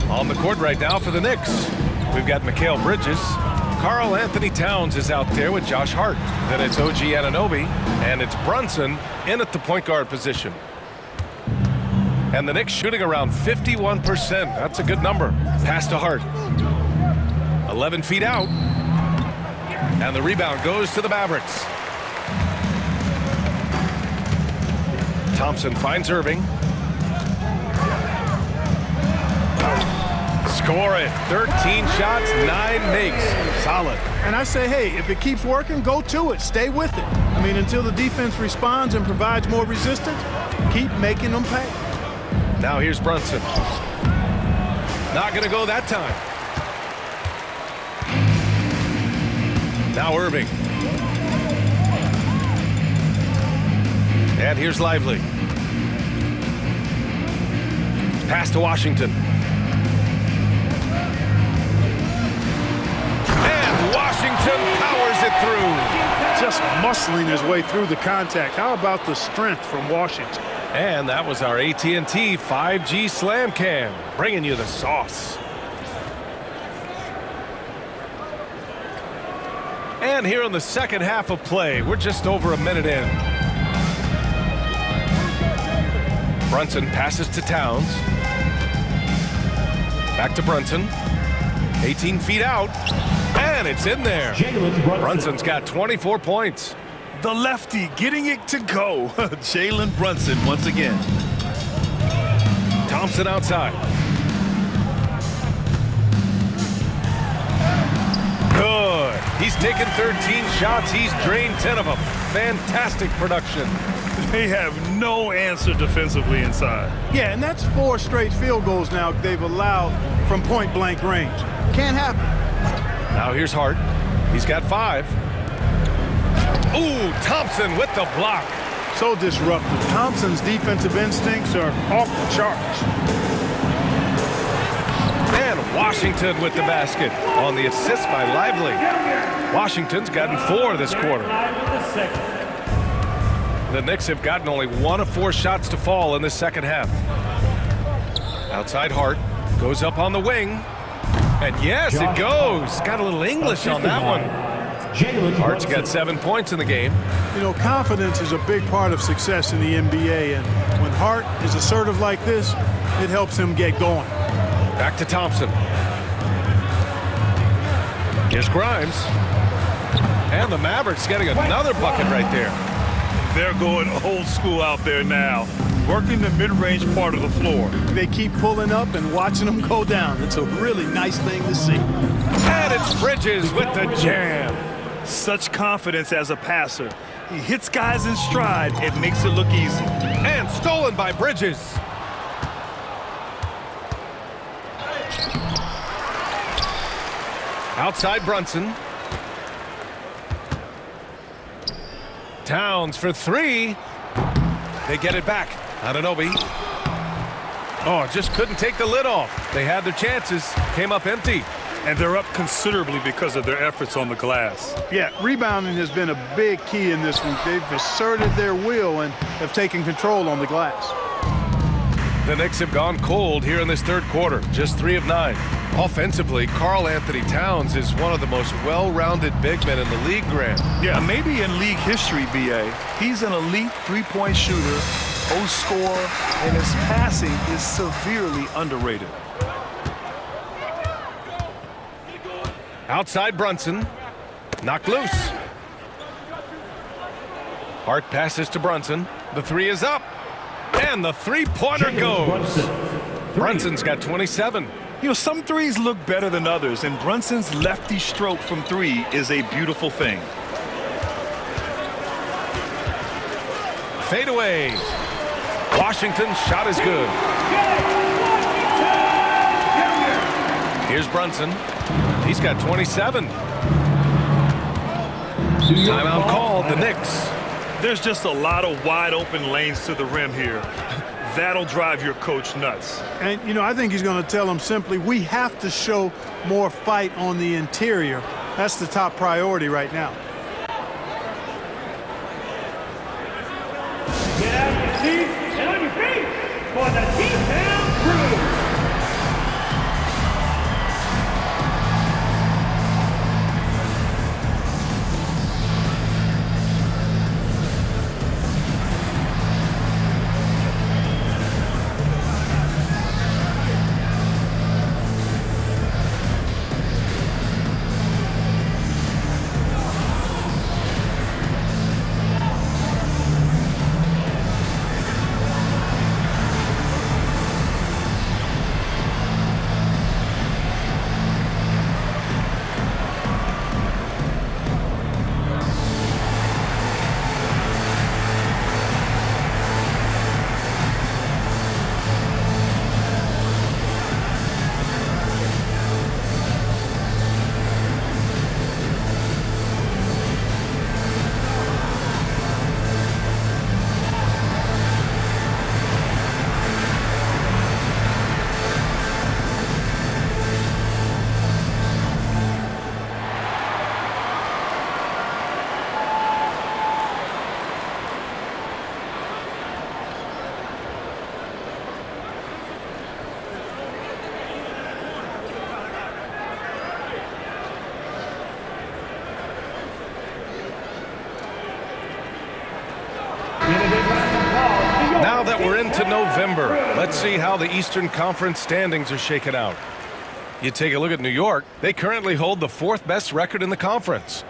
On the court right now for the Knicks, we've got Mikal Bridges. Karl Anthony Towns is out there with Josh Hart. Then it's OG Anunoby, and it's Brunson in at the point guard position. And the Knicks shooting around 51%. That's a good number. Pass to Hart. 11 feet out. And the rebound goes to the Mavericks. Thompson finds Irving. Score it. 13 shots, 9 makes. Solid. And I say, hey, if it keeps working, go to it. Stay with it. I mean, until the defense responds and provides more resistance, keep making them pay. Now here's Brunson. Not going to go that time. Now Irving. And here's Lively. Pass to Washington. Washington powers it through. Just muscling his way through the contact. How about the strength from Washington? And that was our AT&T 5G Slam Cam, bringing you the sauce. And here in the second half of play, we're just over a minute in. Brunson passes to Towns. Back to Brunson. 18 feet out. And it's in there. Brunson's got 24 points. The lefty getting it to go. Jalen Brunson once again. Thompson outside. Good. He's taken 13 shots. He's drained 10 of them. Fantastic production. They have no answer defensively inside. Yeah, and that's 4 straight field goals now they've allowed from point-blank range. Can't happen. Now here's Hart. He's got 5. Ooh, Thompson with the block. So disruptive. Thompson's defensive instincts are off the charts. And Washington with the basket on the assist by Lively. Washington's gotten 4 this quarter. The Knicks have gotten only 1 of 4 shots to fall in the second half. Outside Hart goes up on the wing. And yes, it goes. Got a little English on that one. Hart's got 7 points in the game. You know, confidence is a big part of success in the NBA, and when Hart is assertive like this, it helps him get going. Back to Thompson. Here's Grimes. And the Mavericks getting another bucket right there. They're going old school out there now. working the mid-range part of the floor. They keep pulling up and watching them go down. It's a really nice thing to see. And it's Bridges with the jam. Such confidence as a passer. He hits guys in stride and makes it look easy. And stolen by Bridges. Outside Brunson. Towns for three. They get it back. Anunoby. Oh, just couldn't take the lid off. They had their chances. Came up empty. And they're up considerably because of their efforts on the glass. Yeah, rebounding has been a big key in this week. They've asserted their will and have taken control on the glass. The Knicks have gone cold here in this third quarter, just 3 of 9. Offensively, Karl Anthony Towns is one of the most well-rounded big men in the league, Grant. Yeah, maybe in league history, B.A. He's an elite three-point shooter, scorer, and his passing is severely underrated. Outside Brunson, knocked loose. Hart passes to Brunson. The three is up. And the three-pointer goes. Brunson's got 27. You know, some threes look better than others, and Brunson's lefty stroke from three is a beautiful thing. Fade away. Washington's shot is good. Here's Brunson. He's got 27. Timeout called, the Knicks. There's just a lot of wide open lanes to the rim here. That'll drive your coach nuts. And, you know, I think he's going to tell them simply, we have to show more fight on the interior. That's the top priority right now. Get out of your seats and on your feet for the T-Town Crew. Now that we're into November, let's see how the Eastern Conference standings are shaken out. You take a look at New York. They currently hold the 4th best record in the conference.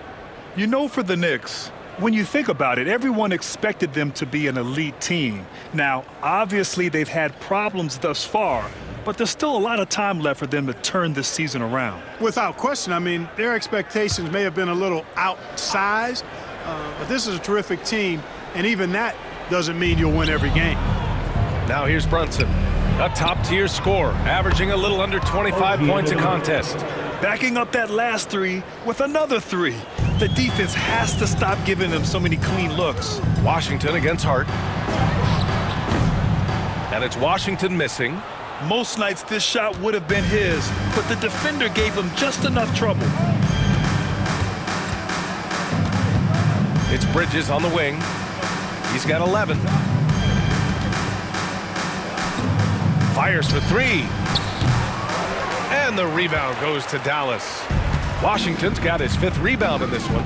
You know, for the Knicks, when you think about it, everyone expected them to be an elite team. Now, obviously, they've had problems thus far, but there's still a lot of time left for them to turn this season around. Without question, I mean, their expectations may have been a little outsized, but this is a terrific team, and even that doesn't mean you'll win every game. Now here's Brunson, a top-tier scorer, averaging a little under 25 points a contest. Backing up that last three with another three. The defense has to stop giving them so many clean looks. Washington against Hart. And it's Washington missing. Most nights this shot would have been his, but the defender gave him just enough trouble. It's Bridges on the wing. He's got 11. Fires for three. And the rebound goes to Dallas. Washington's got his 5th rebound in this one.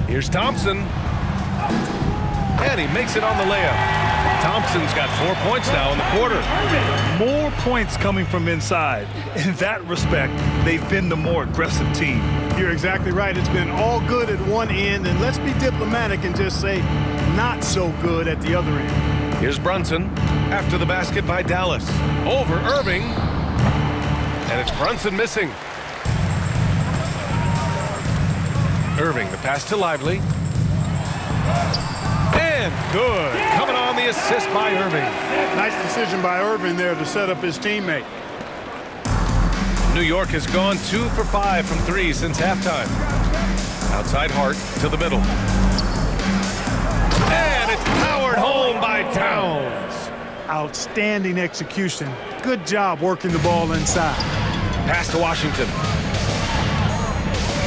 Here's Thompson. And he makes it on the layup. Thompson's got 4 points now in the quarter. More points coming from inside. In that respect, they've been the more aggressive team. You're exactly right. It's been all good at one end, and let's be diplomatic and just say not so good at the other end. Here's Brunson after the basket by Dallas. Over Irving. And it's Brunson missing. Irving, the pass to Lively. And good. Coming on the assist by Irving. Nice decision by Irving there to set up his teammate. New York has gone 2 for 5 from 3 since halftime. Outside Hart to the middle. And it's powered home by Towns. Outstanding execution. Good job working the ball inside. Pass to Washington.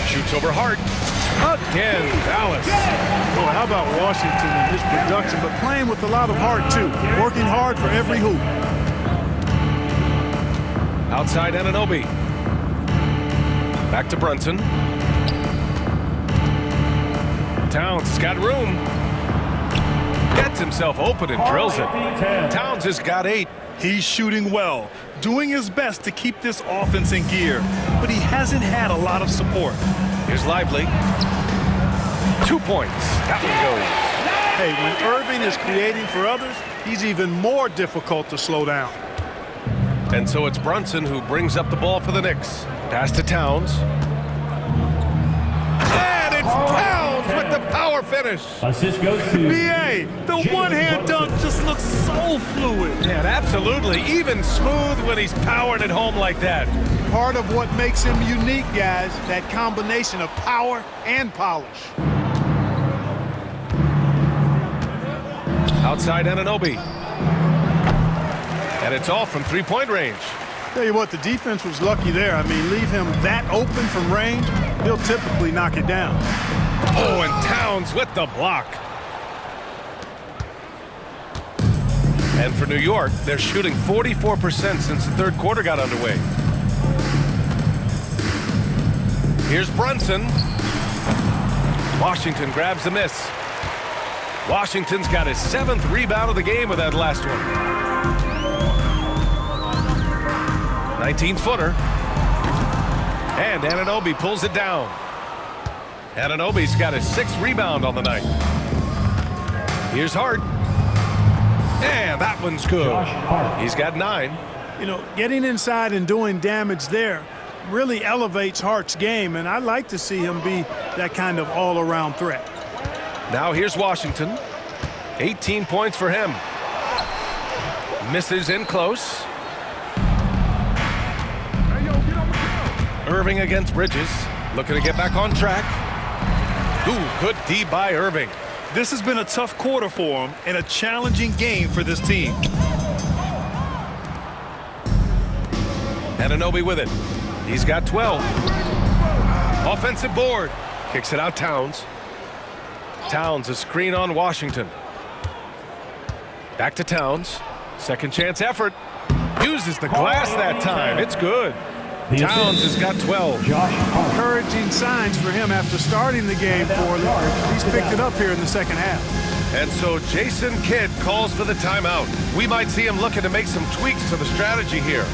Shoots over Hart. Again, Dallas. Boy, how about Washington in his production, but playing with a lot of heart, too. Working hard for every hoop. Outside Anunoby. Back to Brunson. Towns has got room. Gets himself open and drills it. Towns has got 8. He's shooting well, doing his best to keep this offense in gear, but he hasn't had a lot of support. Here's Lively. 2 points. That one goes. Hey, when Irving is creating for others, he's even more difficult to slow down. And so it's Brunson who brings up the ball for the Knicks. Pass to Towns. And it's Towns with the power finish. Assist goes to BA, the one-hand dunk just looks so fluid. Yeah, absolutely. Even smooth when he's powered at home like that. Part of what makes him unique, guys, that combination of power and polish. Outside Anunoby. And it's all from three-point range. Tell you what, the defense was lucky there. I mean, leave him that open from range, he'll typically knock it down. Oh, and Towns with the block. And for New York, they're shooting 44% since the third quarter got underway. Here's Brunson. Washington grabs the miss. Washington's got his 7th rebound of the game with that last one. 19-footer. And Anunoby pulls it down. Anunoby's got his 6th rebound on the night. Here's Hart. And that one's good. He's got 9. You know, getting inside and doing damage there really elevates Hart's game, and I'd like to see him be that kind of all-around threat. Now here's Washington. 18 points for him. Misses in close. Irving against Bridges. Looking to get back on track. Ooh, good D by Irving. This has been a tough quarter for him and a challenging game for this team. Anunoby with it. He's got 12. Offensive board. Kicks it out Towns. Towns a screen on Washington. Back to Towns. Second chance effort. Uses the glass that time. It's good. Towns has got 12. Encouraging signs for him after starting the game poorly. He's picked it up here in the second half. And so Jason Kidd calls for the timeout. We might see him looking to make some tweaks to the strategy here.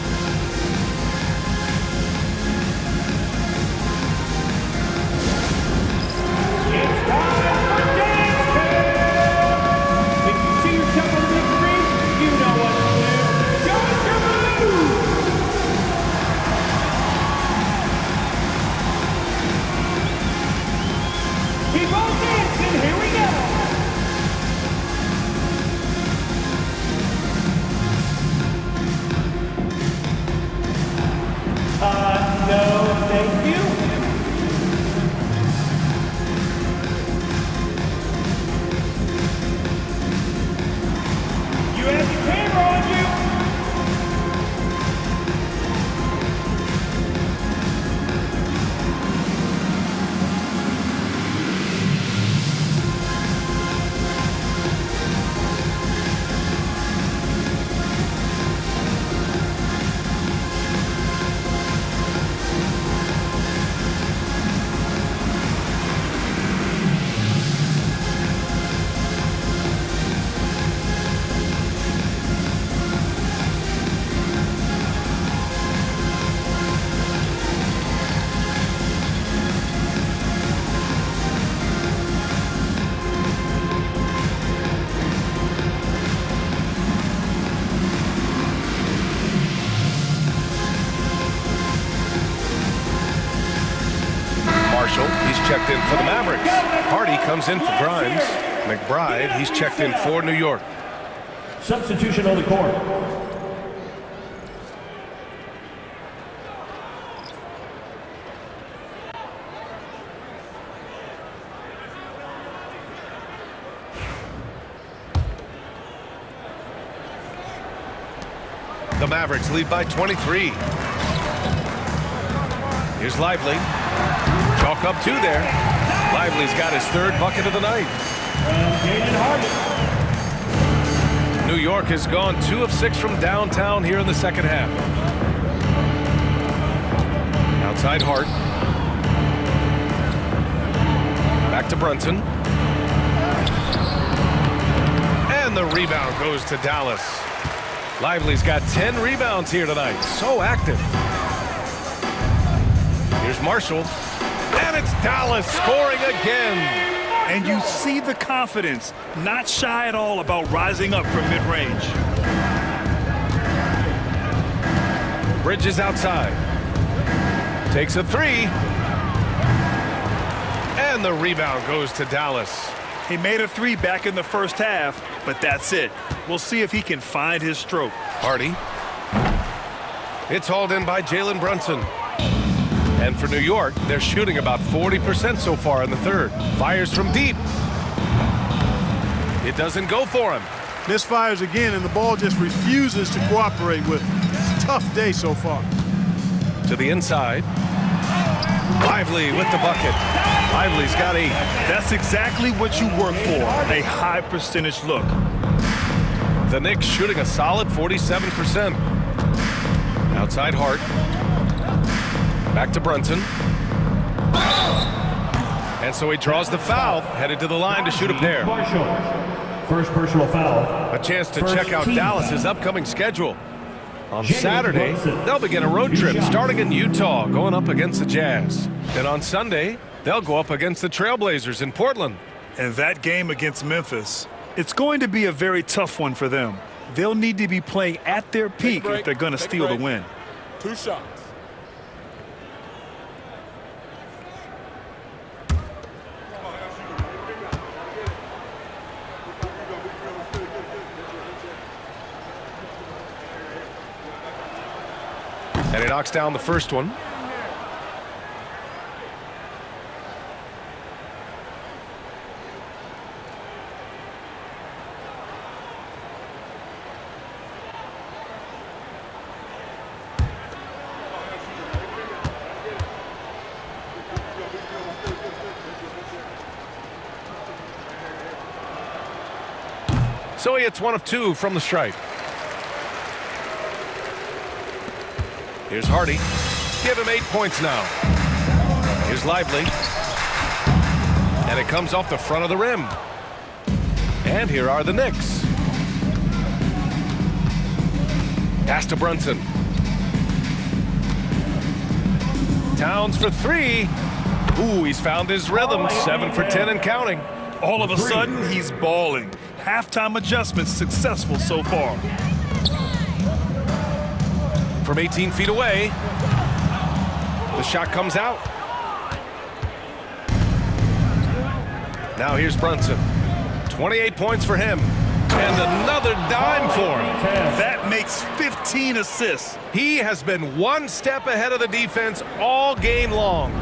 checked in for the Mavericks. Hardy comes in for Grimes. McBride, he's checked in for New York. Substitution on the court. The Mavericks lead by 23. Here's Lively. Chalk up 2 there. Lively's got his 3rd bucket of the night. New York has gone 2 of 6 from downtown here in the second half. Outside Hart. Back to Brunson. And the rebound goes to Dallas. Lively's got 10 rebounds here tonight. So active. Here's Marshall. And it's Dallas scoring again. And you see the confidence, not shy at all about rising up from mid-range. Bridges outside. Takes a 3. And the rebound goes to Dallas. He made a 3 back in the first half, but that's it. We'll see if he can find his stroke. Hardy. It's hauled in by Jalen Brunson. And for New York, they're shooting about 40% so far in the 3rd. Fires from deep. It doesn't go for him. Misfires again, and the ball just refuses to cooperate with him. It's a tough day so far. To the inside. Lively with the bucket. Lively's got 8. That's exactly what you work for, a high percentage look. The Knicks shooting a solid 47%. Outside Hart. Back to Brunson. And so he draws the foul, headed to the line to shoot a pair. First personal foul. A chance to check out Dallas's upcoming schedule. On Saturday, they'll begin a road trip starting in Utah, going up against the Jazz. Then on Sunday, they'll go up against the Trailblazers in Portland. And that game against Memphis, it's going to be a very tough one for them. They'll need to be playing at their peak if they're going to steal the win. 2 shots. And he knocks down the first one. So he hits 1 of 2 from the stripe. Here's Hardy. Give him 8 points now. Here's Lively. And it comes off the front of the rim. And here are the Knicks. Pass to Brunson. Towns for 3. Ooh, he's found his rhythm. 7 for 10 and counting. All of a sudden, he's balling. Halftime adjustments successful so far. From 18 feet away, the shot comes out. Now here's Brunson. 28 points for him. And another dime for him. That makes 15 assists. He has been 1 step ahead of the defense all game long.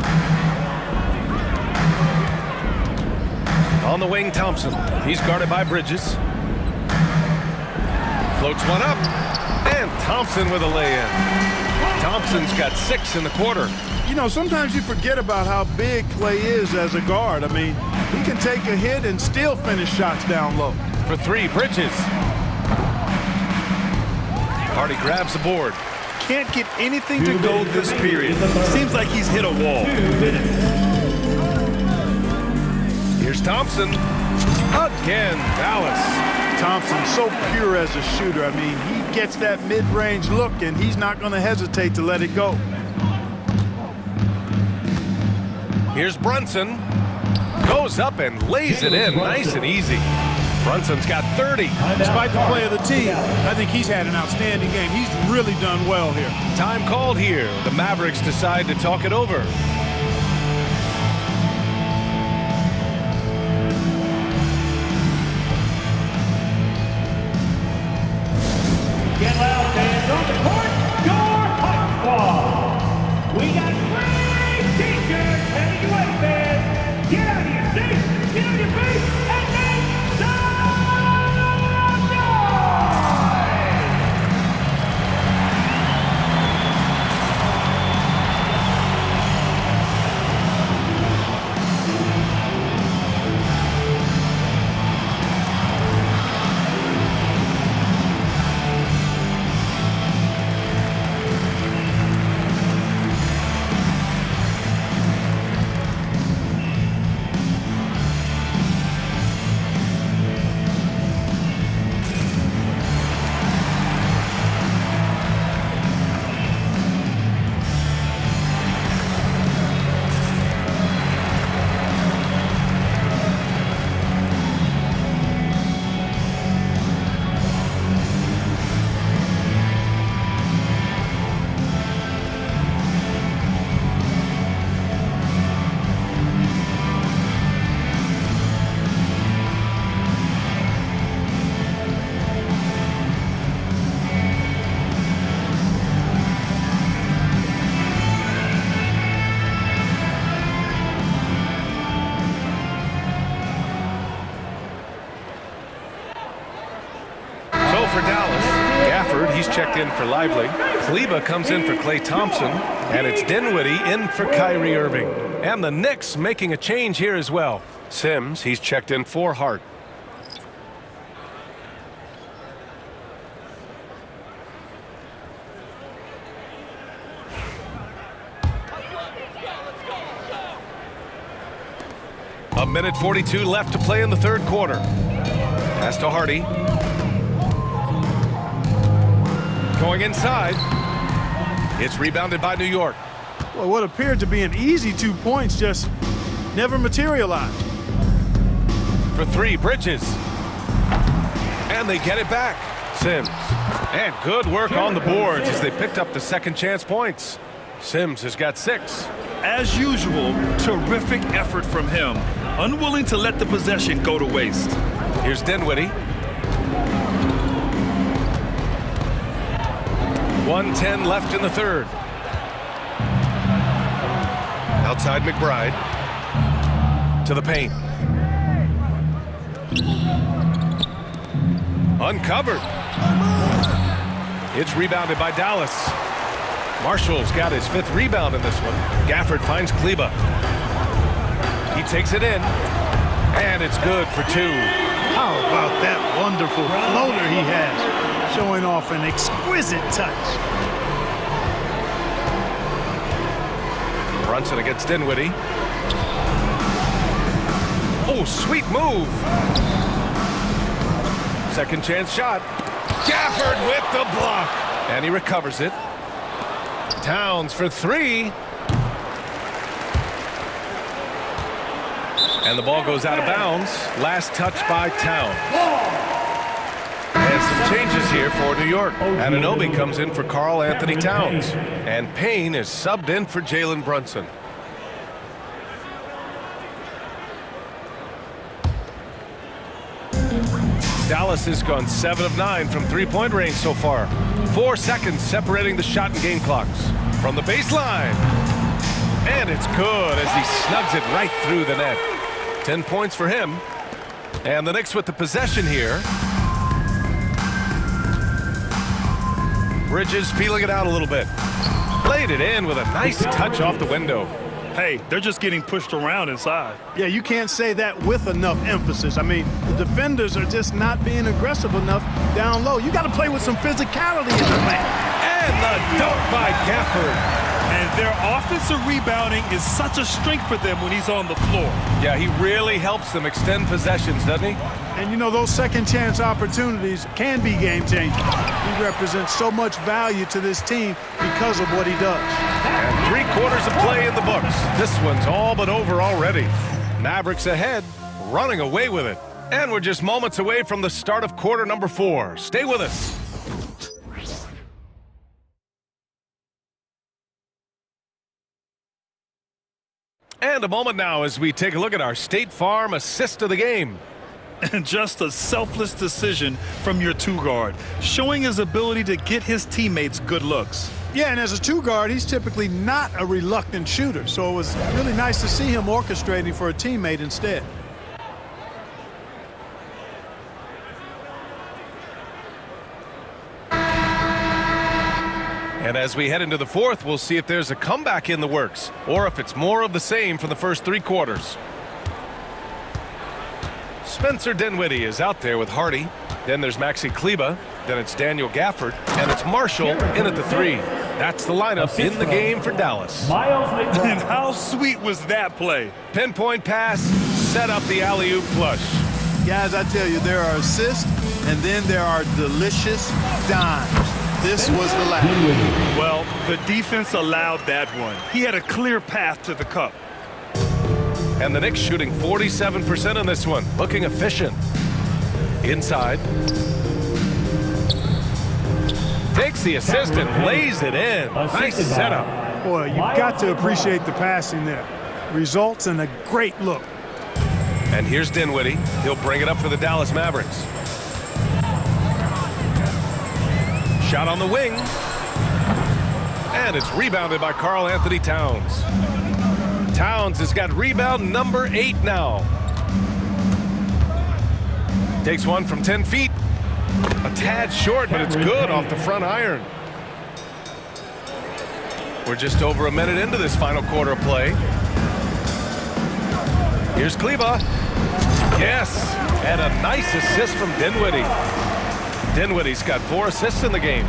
On the wing, Thompson. He's guarded by Bridges. Floats one up. And Thompson with a lay-in. Thompson's got 6 in the quarter. You know, sometimes you forget about how big Clay is as a guard. I mean, he can take a hit and still finish shots down low. For 3, Bridges. Hardy grabs the board. Can't get anything to go this period. Seems like he's hit a wall. 2 minutes. Here's Thompson. Again, Dallas. Thompson's so pure as a shooter. I mean, he gets that mid-range look, and he's not going to hesitate to let it go. Here's Brunson. Goes up and lays it in nice and easy. Brunson's got 30. Despite the play of the team, I think he's had an outstanding game. He's really done well here. Time called here. The Mavericks decide to talk it over. checked in for Lively. Kleba comes in for Klay Thompson. And it's Dinwiddie in for Kyrie Irving. And the Knicks making a change here as well. Sims, he's checked in for Hart. A minute 42 left to play in the third quarter. Pass to Hardy. Going inside. It's rebounded by New York. Well, what appeared to be an easy 2 points just never materialized. For three, Bridges. And they get it back. Sims. And good work on the boards as they picked up the second chance points. Sims has got 6. As usual, terrific effort from him. Unwilling to let the possession go to waste. Here's Dinwiddie. 1:10 left in the third. Outside McBride. To the paint. Uncovered. It's rebounded by Dallas. Marshall's got his 5th rebound in this one. Gafford finds Kleba. He takes it in. And it's good for 2. How about that wonderful floater he has, showing off an exquisite touch. Brunson against Dinwiddie. Oh, sweet move. Second chance shot. Gafford with the block. And he recovers it. Towns for 3. And the ball goes out of bounds. Last touch by Towns. And some changes here for New York. Anunoby comes in for Karl Anthony Towns. And Payne is subbed in for Jalen Brunson. Dallas has gone 7 of 9 from three-point range so far. 4 seconds separating the shot and game clocks. From the baseline. And it's good as he snugs it right through the net. 10 points for him. And the Knicks with the possession here. Bridges feeling it out a little bit. Played it in with a nice touch off the window. Hey, they're just getting pushed around inside. Yeah, you can't say that with enough emphasis. I mean, the defenders are just not being aggressive enough down low. You got to play with some physicality in the lane. And the dunk by Gafford. And their offensive rebounding is such a strength for them when he's on the floor. Yeah, he really helps them extend possessions, doesn't he? And, you know, those second chance opportunities can be game-changing. He represents so much value to this team because of what he does. And 3 quarters of play in the books. This one's all but over already. Mavericks ahead, running away with it. And we're just moments away from the start of quarter number 4. Stay with us. And a moment now as we take a look at our State Farm assist of the game. And just a selfless decision from your 2-guard, showing his ability to get his teammates good looks. Yeah, and as a 2-guard, he's typically not a reluctant shooter, so it was really nice to see him orchestrating for a teammate instead. And as we head into the fourth, we'll see if there's a comeback in the works or if it's more of the same for the first 3 quarters. Spencer Dinwiddie is out there with Hardy. Then there's Maxi Kleba. Then it's Daniel Gafford. And it's Marshall in at the 3. That's the lineup in the game for Dallas. And how sweet was that play? Pinpoint pass, set up the alley-oop flush. Guys, I tell you, there are assists, and then there are delicious dimes. This was the last. Well, the defense allowed that one. He had a clear path to the cup. And the Knicks shooting 47% on this one, looking efficient. Inside. Takes the assist and lays it in. Nice setup. Boy, you've got to appreciate the passing there. Results in a great look. And here's Dinwiddie. He'll bring it up for the Dallas Mavericks. Shot on the wing. And it's rebounded by Karl Anthony Towns. Towns has got rebound number 8 now. Takes one from 10 feet. A tad short, but it's good off the front iron. We're just over a minute into this final quarter of play. Here's Kleba. Yes, and a nice assist from Dinwiddie. Dinwiddie's got 4 assists in the game.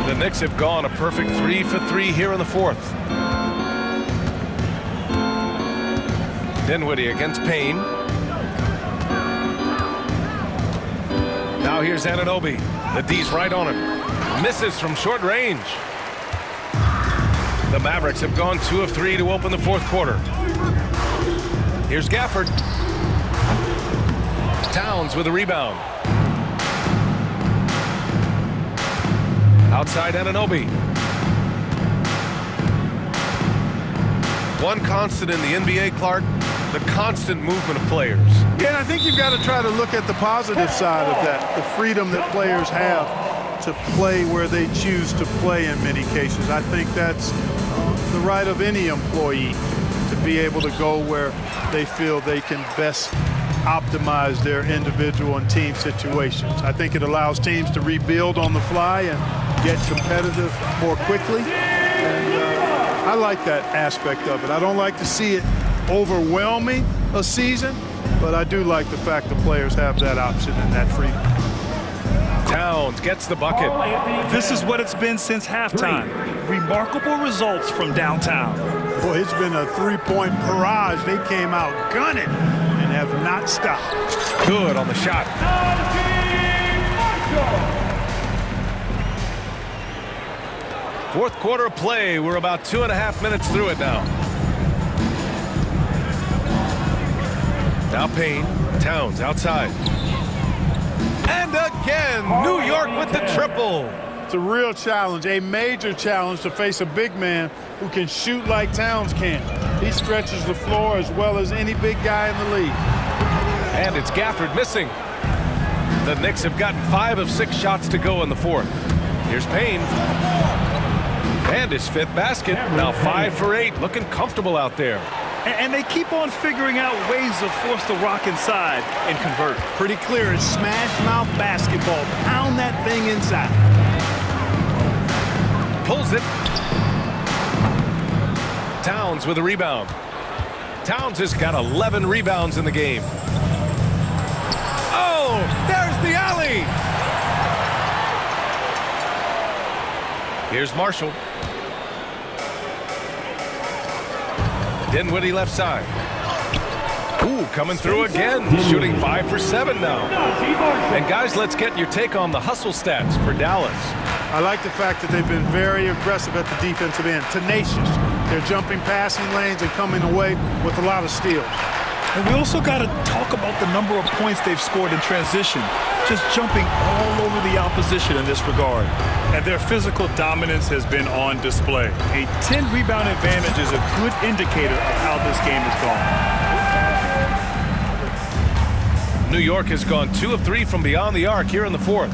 The Knicks have gone a perfect 3 for 3 here in the fourth. Dinwiddie against Payne. Now here's Anunoby. The D's right on him. Misses from short range. The Mavericks have gone 2 of 3 to open the fourth quarter. Here's Gafford. Towns with a rebound. Outside Anunoby. One constant in the NBA, Clark, the constant movement of players. Yeah, and I think you've got to try to look at the positive side of that, the freedom that players have to play where they choose to play in many cases. I think that's the right of any employee to be able to go where they feel they can best optimize their individual and team situations. I think it allows teams to rebuild on the fly and get competitive more quickly. And I like that aspect of it. I don't like to see it overwhelming a season, but I do like the fact the players have that option and that freedom. Towns gets the bucket. This is what it's been since halftime. Remarkable results from downtown. Boy, it's been a three-point barrage. They came out gunning and have not stopped. Good on the shot. Fourth quarter of play. We're about 2.5 minutes through it now. Now Payne. Towns outside. And again, New York with the triple. It's a real challenge, a major challenge to face a big man who can shoot like Towns can. He stretches the floor as well as any big guy in the league. And it's Gafford missing. The Knicks have gotten 5 of 6 shots to go in the fourth. Here's Payne. And his 5th basket. Now 5 for 8, looking comfortable out there. And they keep on figuring out ways to force the rock inside and convert. Pretty clear. It's smash mouth basketball. Pound that thing inside. Pulls it. Towns with a rebound. Towns has got 11 rebounds in the game. Oh, there's the alley. Here's Marshall. Dinwiddie left side. Ooh, coming through again. Shooting 5 for 7 now. And guys, let's get your take on the hustle stats for Dallas. I like the fact that they've been very aggressive at the defensive end. Tenacious. They're jumping passing lanes and coming away with a lot of steals. And we also got to talk about the number of points they've scored in transition. Just jumping all over the opposition in this regard. And their physical dominance has been on display. A 10-rebound advantage is a good indicator of how this game has gone. New York has gone 2 of 3 from beyond the arc here in the fourth.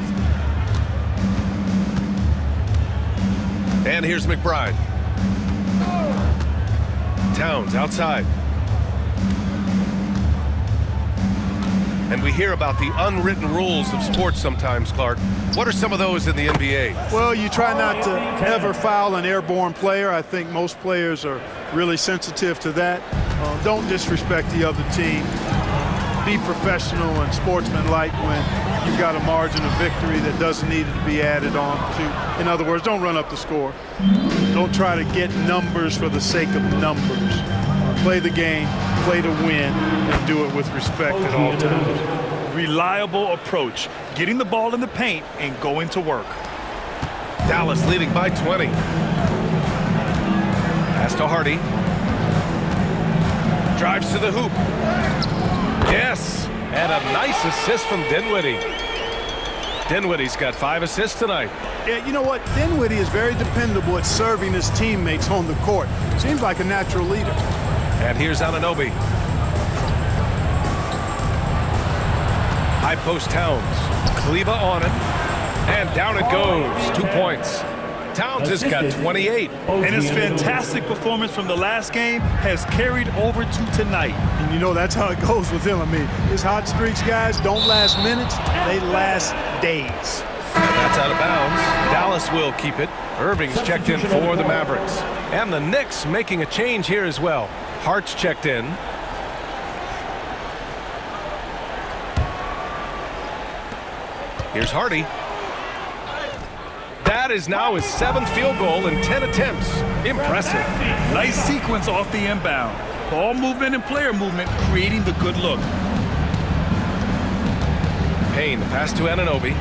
And here's McBride. Towns outside. And we hear about the unwritten rules of sports sometimes, Clark. What are some of those in the NBA? Well, you try not to ever foul an airborne player. I think most players are really sensitive to that. Don't disrespect the other team. Be professional and sportsmanlike when you've got a margin of victory that doesn't need to be added on to. In other words, don't run up the score. Don't try to get numbers for the sake of numbers. Play the game, play to win, and do it with respect at all times. Reliable approach, getting the ball in the paint and going to work. Dallas leading by 20. Pass to Hardy. Drives to the hoop. Yes, and a nice assist from Dinwiddie. Dinwiddie's got 5 assists tonight. Yeah, you know what? Dinwiddie is very dependable at serving his teammates on the court. Seems like a natural leader. And here's Anunoby. High post Towns. Kleba on it. And down it goes. 2 points. Towns has got 28. And his fantastic performance from the last game has carried over to tonight. And you know, that's how it goes with him. I mean, his hot streaks, guys, don't last minutes. They last days. And that's out of bounds. Dallas will keep it. Irving's checked in for the Mavericks. And the Knicks making a change here as well. Hart's checked in. Here's Hardy. That is now his 7th field goal in 10 attempts. Impressive. Nice sequence off the inbound. Ball movement and player movement creating the good look. Payne, the pass to Anunoby.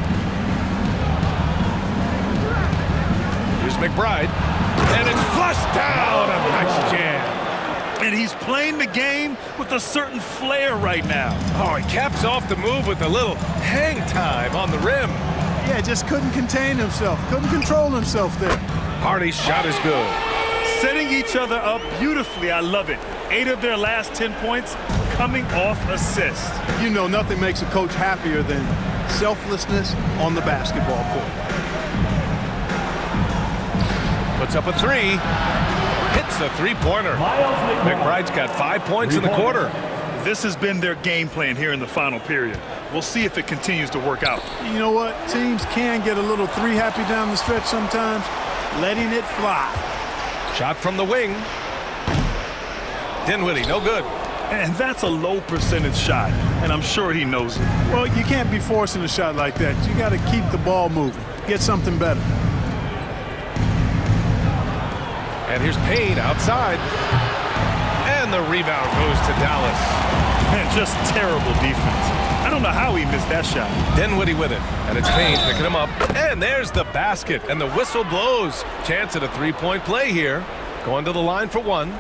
Here's McBride. And it's flushed down. A nice jam. And he's playing the game with a certain flair right now. Oh, he caps off the move with a little hang time on the rim. Yeah, just couldn't contain himself. Couldn't control himself there. Hardy's shot is good. Setting each other up beautifully. I love it. 8 of their last 10 points coming off assists. You know, nothing makes a coach happier than selflessness on the basketball court. Puts up a 3. Hits a 3-pointer. McBride's got 5 points in the quarter. This has been their game plan here in the final period. We'll see if it continues to work out. You know what? Teams can get a little 3-happy down the stretch sometimes. Letting it fly. Shot from the wing. Dinwiddie, no good. And that's a low percentage shot, and I'm sure he knows it. Well, you can't be forcing a shot like that. You got to keep the ball moving. Get something better. And here's Payne outside. And the rebound goes to Dallas. Man, just terrible defense. I don't know how he missed that shot. Dinwiddie with it. And it's Payne picking him up. And there's the basket. And the whistle blows. Chance at a 3-point play here. Going to the line for 1.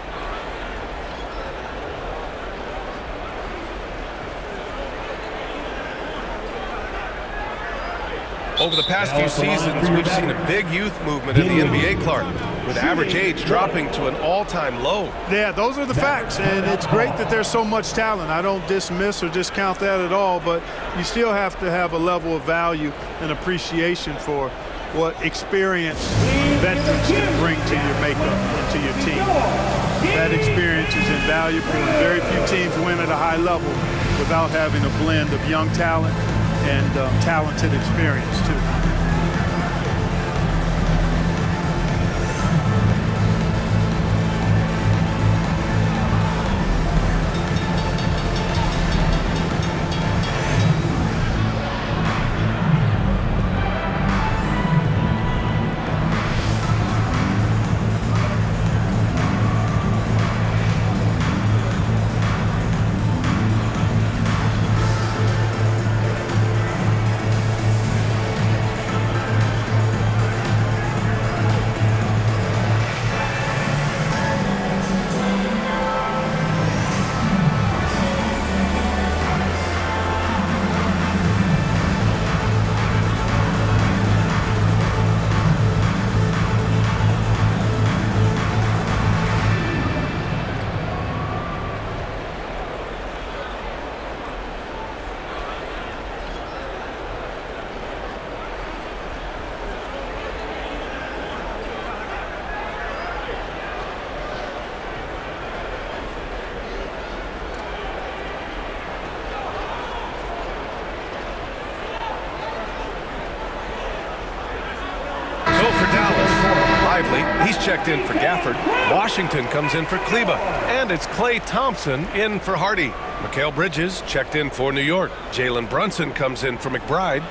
Over the past few seasons, we've seen a big youth movement in the NBA, Clark, with average age dropping to an all-time low. Yeah, those are the facts, and it's great that there's so much talent. I don't dismiss or discount that at all, but you still have to have a level of value and appreciation for what experienced veterans can bring to your makeup and to your team. That experience is invaluable, and very few teams win at a high level without having a blend of young talent and talented experience, too. He's checked in for Gafford. Washington comes in for Kleba. And it's Klay Thompson in for Hardy. Mikal Bridges checked in for New York. Jalen Brunson comes in for McBride.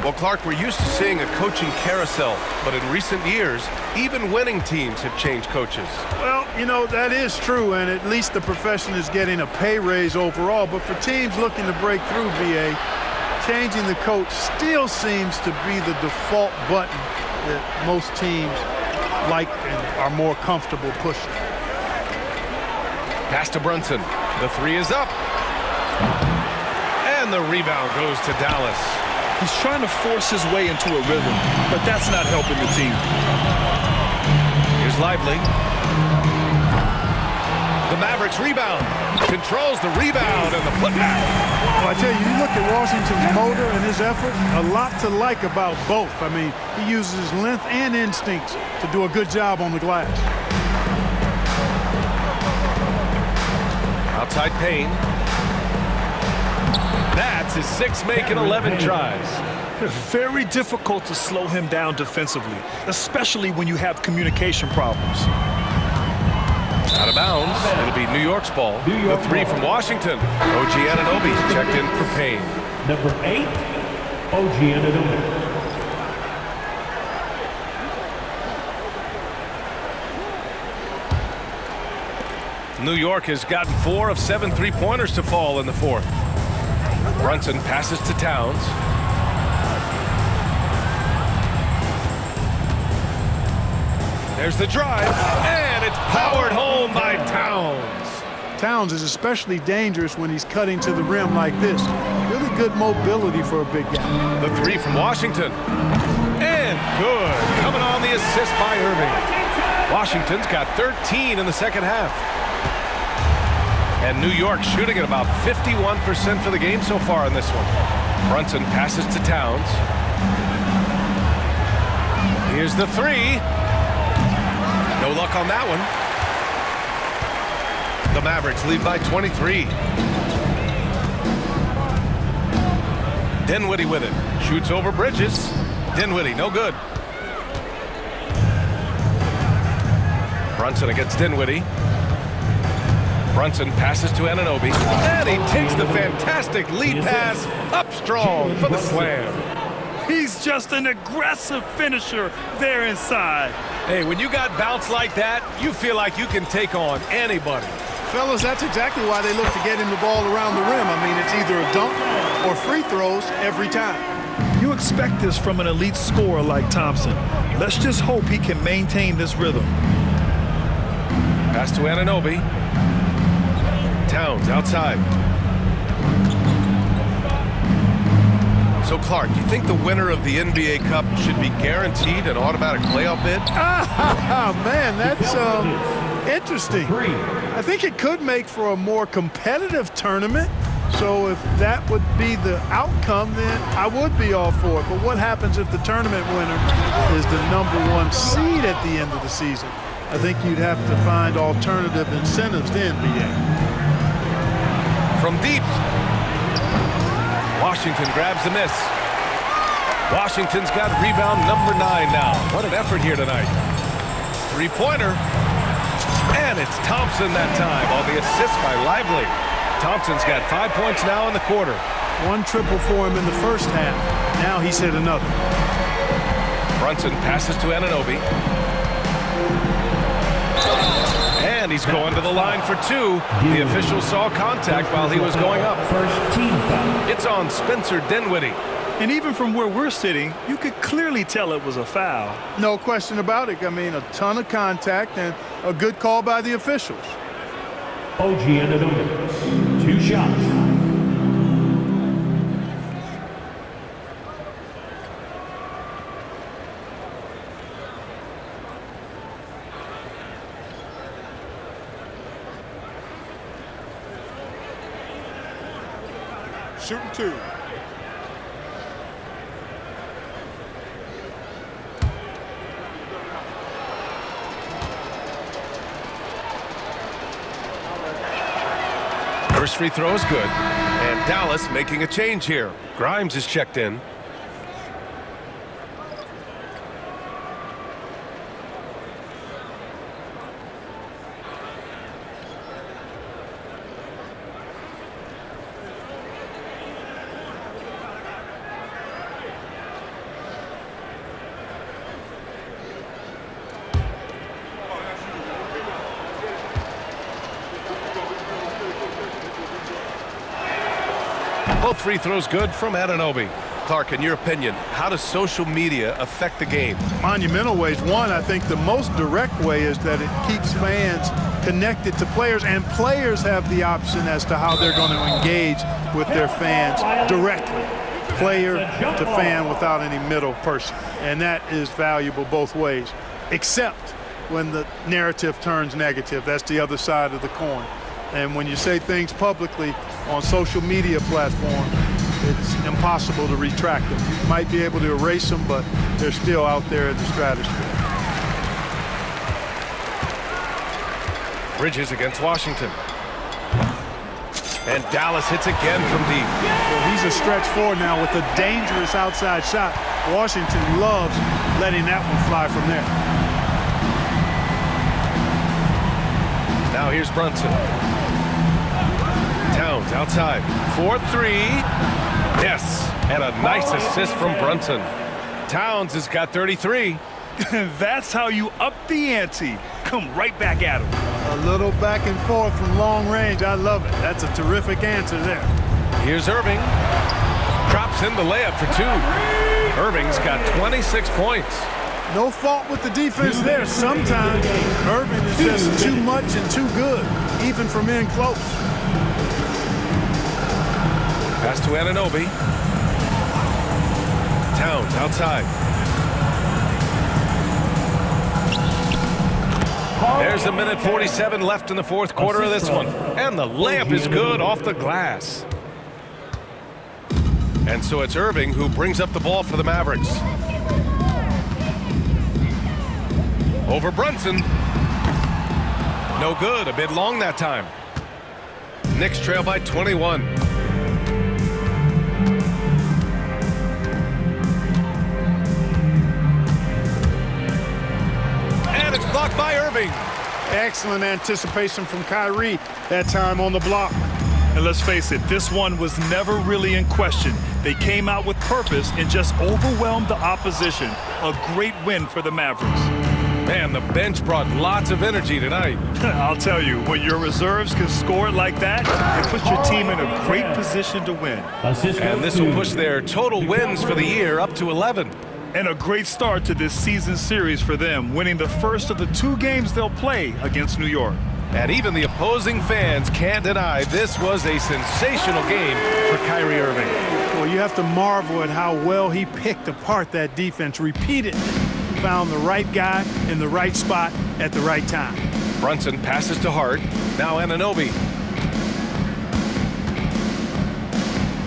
Well, Clark, we're used to seeing a coaching carousel, but in recent years, even winning teams have changed coaches. Well, you know, that is true, and at least the profession is getting a pay raise overall. But for teams looking to break through, VA, changing the coach still seems to be the default button that most teams like and are more comfortable pushing. Pass to Brunson. The three is up. And the rebound goes to Dallas. He's trying to force his way into a rhythm, but that's not helping the team. Here's Lively. The Mavericks rebound. Controls the rebound and the putback. Well, I tell you, you look at Washington's motor and his effort, a lot to like about both. I mean, he uses his length and instincts to do a good job on the glass. Outside Payne. That's his 6 make in 11 tries. Very difficult to slow him down defensively, especially when you have communication problems. Out of bounds. It'll be New York's ball. The three from Washington. OG Anunoby checked in for Payne. Number 8, OG Anunoby. New York has gotten 4 of 7 3-pointers to fall in the fourth. Brunson passes to Towns. There's the drive, and it's powered home by Towns. Towns is especially dangerous when he's cutting to the rim like this. Really good mobility for a big guy. The three from Washington. And good. Coming on the assist by Irving. Washington's got 13 in the second half. And New York shooting at about 51% for the game so far in this one. Brunson passes to Towns. Here's the three. No luck on that one. The Mavericks lead by 23. Dinwiddie with it. Shoots over Bridges. Dinwiddie, no good. Brunson against Dinwiddie. Brunson passes to Anunoby. And he takes the fantastic lead pass up strong for the slam. He's just an aggressive finisher there inside. Hey, when you got bounce like that, you feel like you can take on anybody. Fellas, that's exactly why they look to get him the ball around the rim. I mean, it's either a dunk or free throws every time. You expect this from an elite scorer like Thompson. Let's just hope he can maintain this rhythm. Pass to Anunoby. Towns outside. So, Clark, you think the winner of the NBA Cup should be guaranteed an automatic playoff bid? Man, that's interesting. I think it could make for a more competitive tournament. So if that would be the outcome, then I would be all for it. But what happens if the tournament winner is the #1 seed at the end of the season? I think you'd have to find alternative incentives to NBA. From deep. Washington grabs the miss. Washington's got rebound number 9 now. What an effort here tonight. Three-pointer. And it's Thompson that time on the assist by Lively. Thompson's got 5 points now in the quarter. 1 triple for him in the first half. Now he's hit another. Brunson passes to Anunoby. And he's going to the line for 2. The official saw contact while he was going up. First team foul. It's on Spencer Dinwiddie. And even from where we're sitting, you could clearly tell it was a foul. No question about it. I mean, a ton of contact and a good call by the officials. OG Anunoby. 2 shots. Shooting 2. First free throw is good. And Dallas making a change here. Grimes is checked in. Both free throws good from Anunoby. Clark, in your opinion, how does social media affect the game? Monumental ways. One, I think the most direct way is that it keeps fans connected to players, and players have the option as to how they're going to engage with their fans directly, player to fan without any middle person. And that is valuable both ways, except when the narrative turns negative. That's the other side of the coin. And when you say things publicly on social media platforms, it's impossible to retract them. You might be able to erase them, but they're still out there in the stratosphere. Bridges against Washington. And Dallas hits again from deep. Well, he's a stretch forward now with a dangerous outside shot. Washington loves letting that one fly from there. Now here's Brunson. Towns outside. 4-3. Yes. And a nice assist from Brunson. Towns has got 33. That's how you up the ante. Come right back at him. A little back and forth from long range. I love it. That's a terrific answer there. Here's Irving. Drops in the layup for 2. Irving's got 26 points. No fault with the defense there. Sometimes Irving is just too much and too good, even from in close. Pass to Anunoby. Towns outside. There's a minute 47 left in the fourth quarter of this one. And the layup is good off the glass. And so it's Irving who brings up the ball for the Mavericks. Over Brunson. No good. A bit long that time. Knicks trail by 21. And it's blocked by Irving. Excellent anticipation from Kyrie that time on the block. And let's face it, this one was never really in question. They came out with purpose and just overwhelmed the opposition. A great win for the Mavericks. Man, the bench brought lots of energy tonight. I'll tell you, when your reserves can score like that, it puts your team in a great position to win. And this will push their total wins for the year up to 11. And a great start to this season series for them, winning the first of the 2 games they'll play against New York. And even the opposing fans can't deny this was a sensational game for Kyrie Irving. Well, you have to marvel at how well he picked apart that defense repeatedly. Found the right guy in the right spot at the right time. Brunson passes to Hart. Now Anunoby.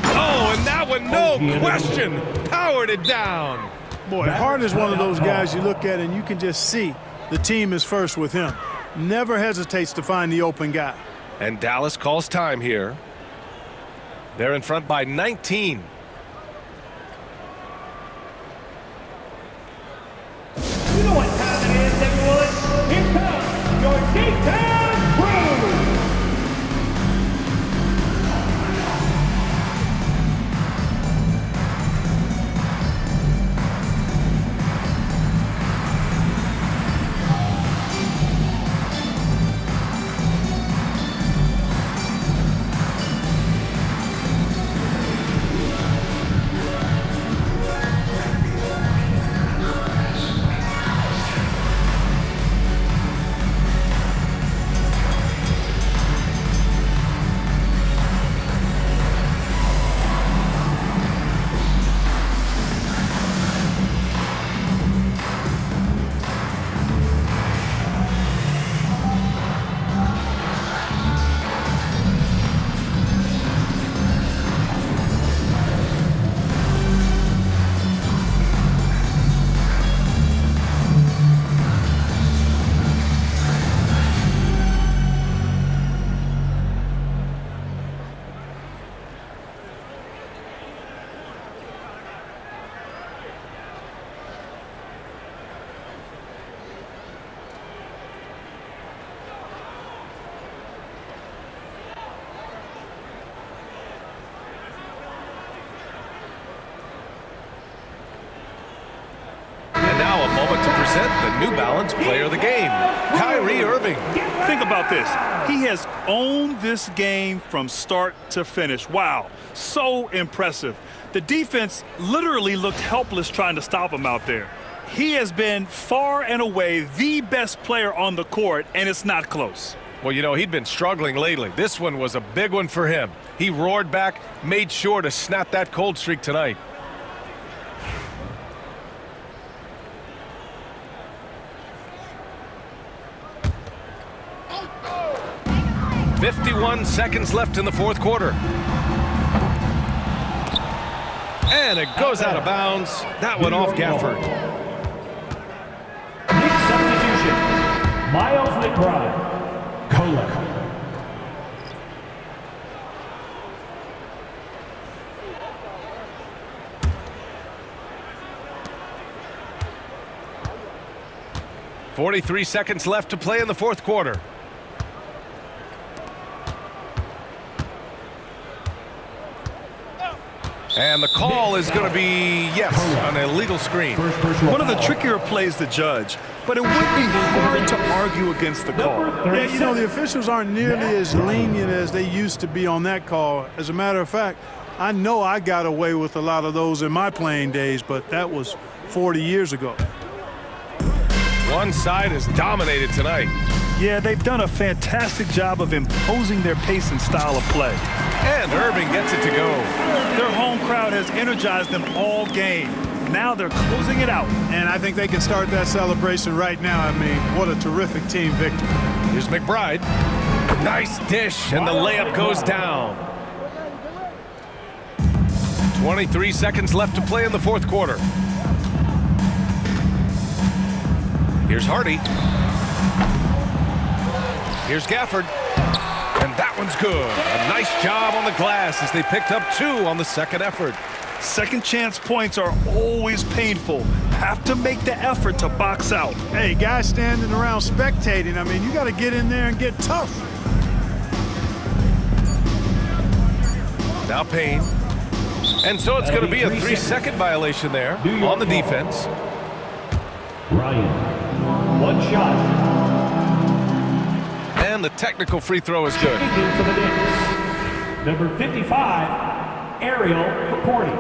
Oh, and that one, no question, powered it down. Boy, Hart is one of those guys you look at and you can just see the team is first with him. Never hesitates to find the open guy. And Dallas calls time here. They're in front by 19. You know what time it is, everyone. Here comes your G-Town Crew. Now a moment to present the New Balance Player of the Game, Kyrie Irving. Think about this. He has owned this game from start to finish. Wow, so impressive. The defense literally looked helpless trying to stop him out there. He has been far and away the best player on the court, and it's not close. Well, you know, he'd been struggling lately. This one was a big one for him. He roared back, made sure to snap that cold streak tonight. 51 seconds left in the fourth quarter. And it goes out of bounds. That one off Gafford. Knicks substitution. Miles McBride. Kohler. .43 seconds left to play in the fourth quarter. And the call is going to be, yes, an illegal screen. One of the trickier plays to judge, but it would be hard to argue against the call. Yeah, you know, the officials aren't nearly as lenient as they used to be on that call. As a matter of fact, I know I got away with a lot of those in my playing days, but that was 40 years ago. One side is dominated tonight. Yeah, they've done a fantastic job of imposing their pace and style of play. And Irving gets it to go. Their home crowd has energized them all game. Now they're closing it out. And I think they can start that celebration right now. I mean, what a terrific team victory. Here's McBride. Nice dish, and the layup goes down. 23 seconds left to play in the fourth quarter. Here's Hardy. Here's Gafford. And that one's good. A nice job on the glass as they picked up 2 on the second effort. Second chance points are always painful. Have to make the effort to box out. Hey, guys standing around spectating, I mean, you got to get in there and get tough. Now Payne. And so it's going to be a 3-second violation there on the defense. Ryan, one shot. And the technical free throw is good. For the Knicks, number 55, Ariel McCourty.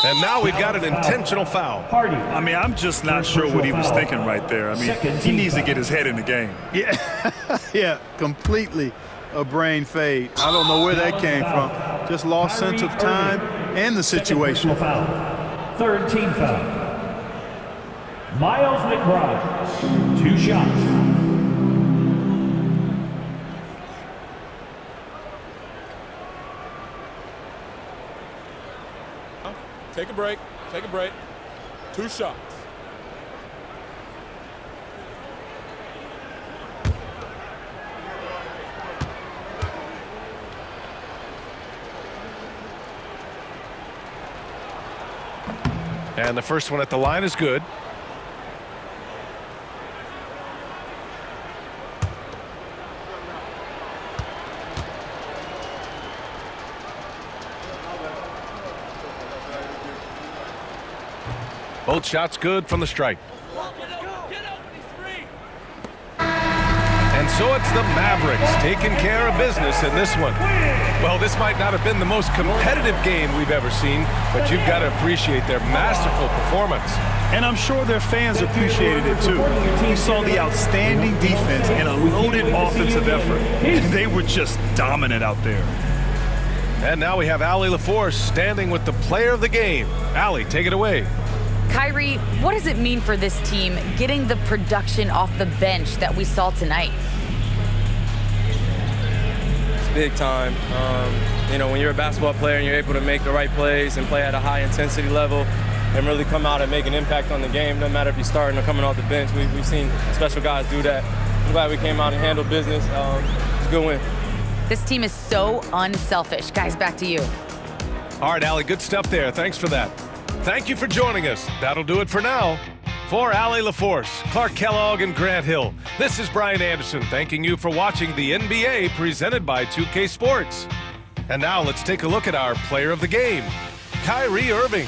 And now we've got an intentional foul. Hardy. I mean, I'm just not sure what he was thinking right there. I mean, he needs to get his head in the game. Yeah, yeah, completely a brain fade. I don't know where that came from. Just lost sense of time and the situation. Third team foul. Miles McBride, 2 shots. Take a break. Take a break. 2 shots. And the first one at the line is good. Both shots good from the stripe. And so it's the Mavericks taking care of business in this one. Well, this might not have been the most competitive game we've ever seen, but you've got to appreciate their masterful performance. And I'm sure their fans appreciated it too. We saw the outstanding defense and a loaded offensive effort. They were just dominant out there. And now we have Allie LaForce standing with the player of the game. Allie, take it away. Kyrie, what does it mean for this team getting the production off the bench that we saw tonight? It's big time. You know, when you're a basketball player and you're able to make the right plays and play at a high intensity level and really come out and make an impact on the game, no matter if you're starting or coming off the bench, we've seen special guys do that. I'm glad we came out and handled business. It's a good win. This team is so unselfish. Guys, back to you. All right, Allie, good stuff there. Thanks for that. Thank you for joining us. That'll do it for now. For Allie LaForce, Clark Kellogg, and Grant Hill, this is Brian Anderson thanking you for watching the NBA presented by 2K Sports. And now let's take a look at our player of the game, Kyrie Irving.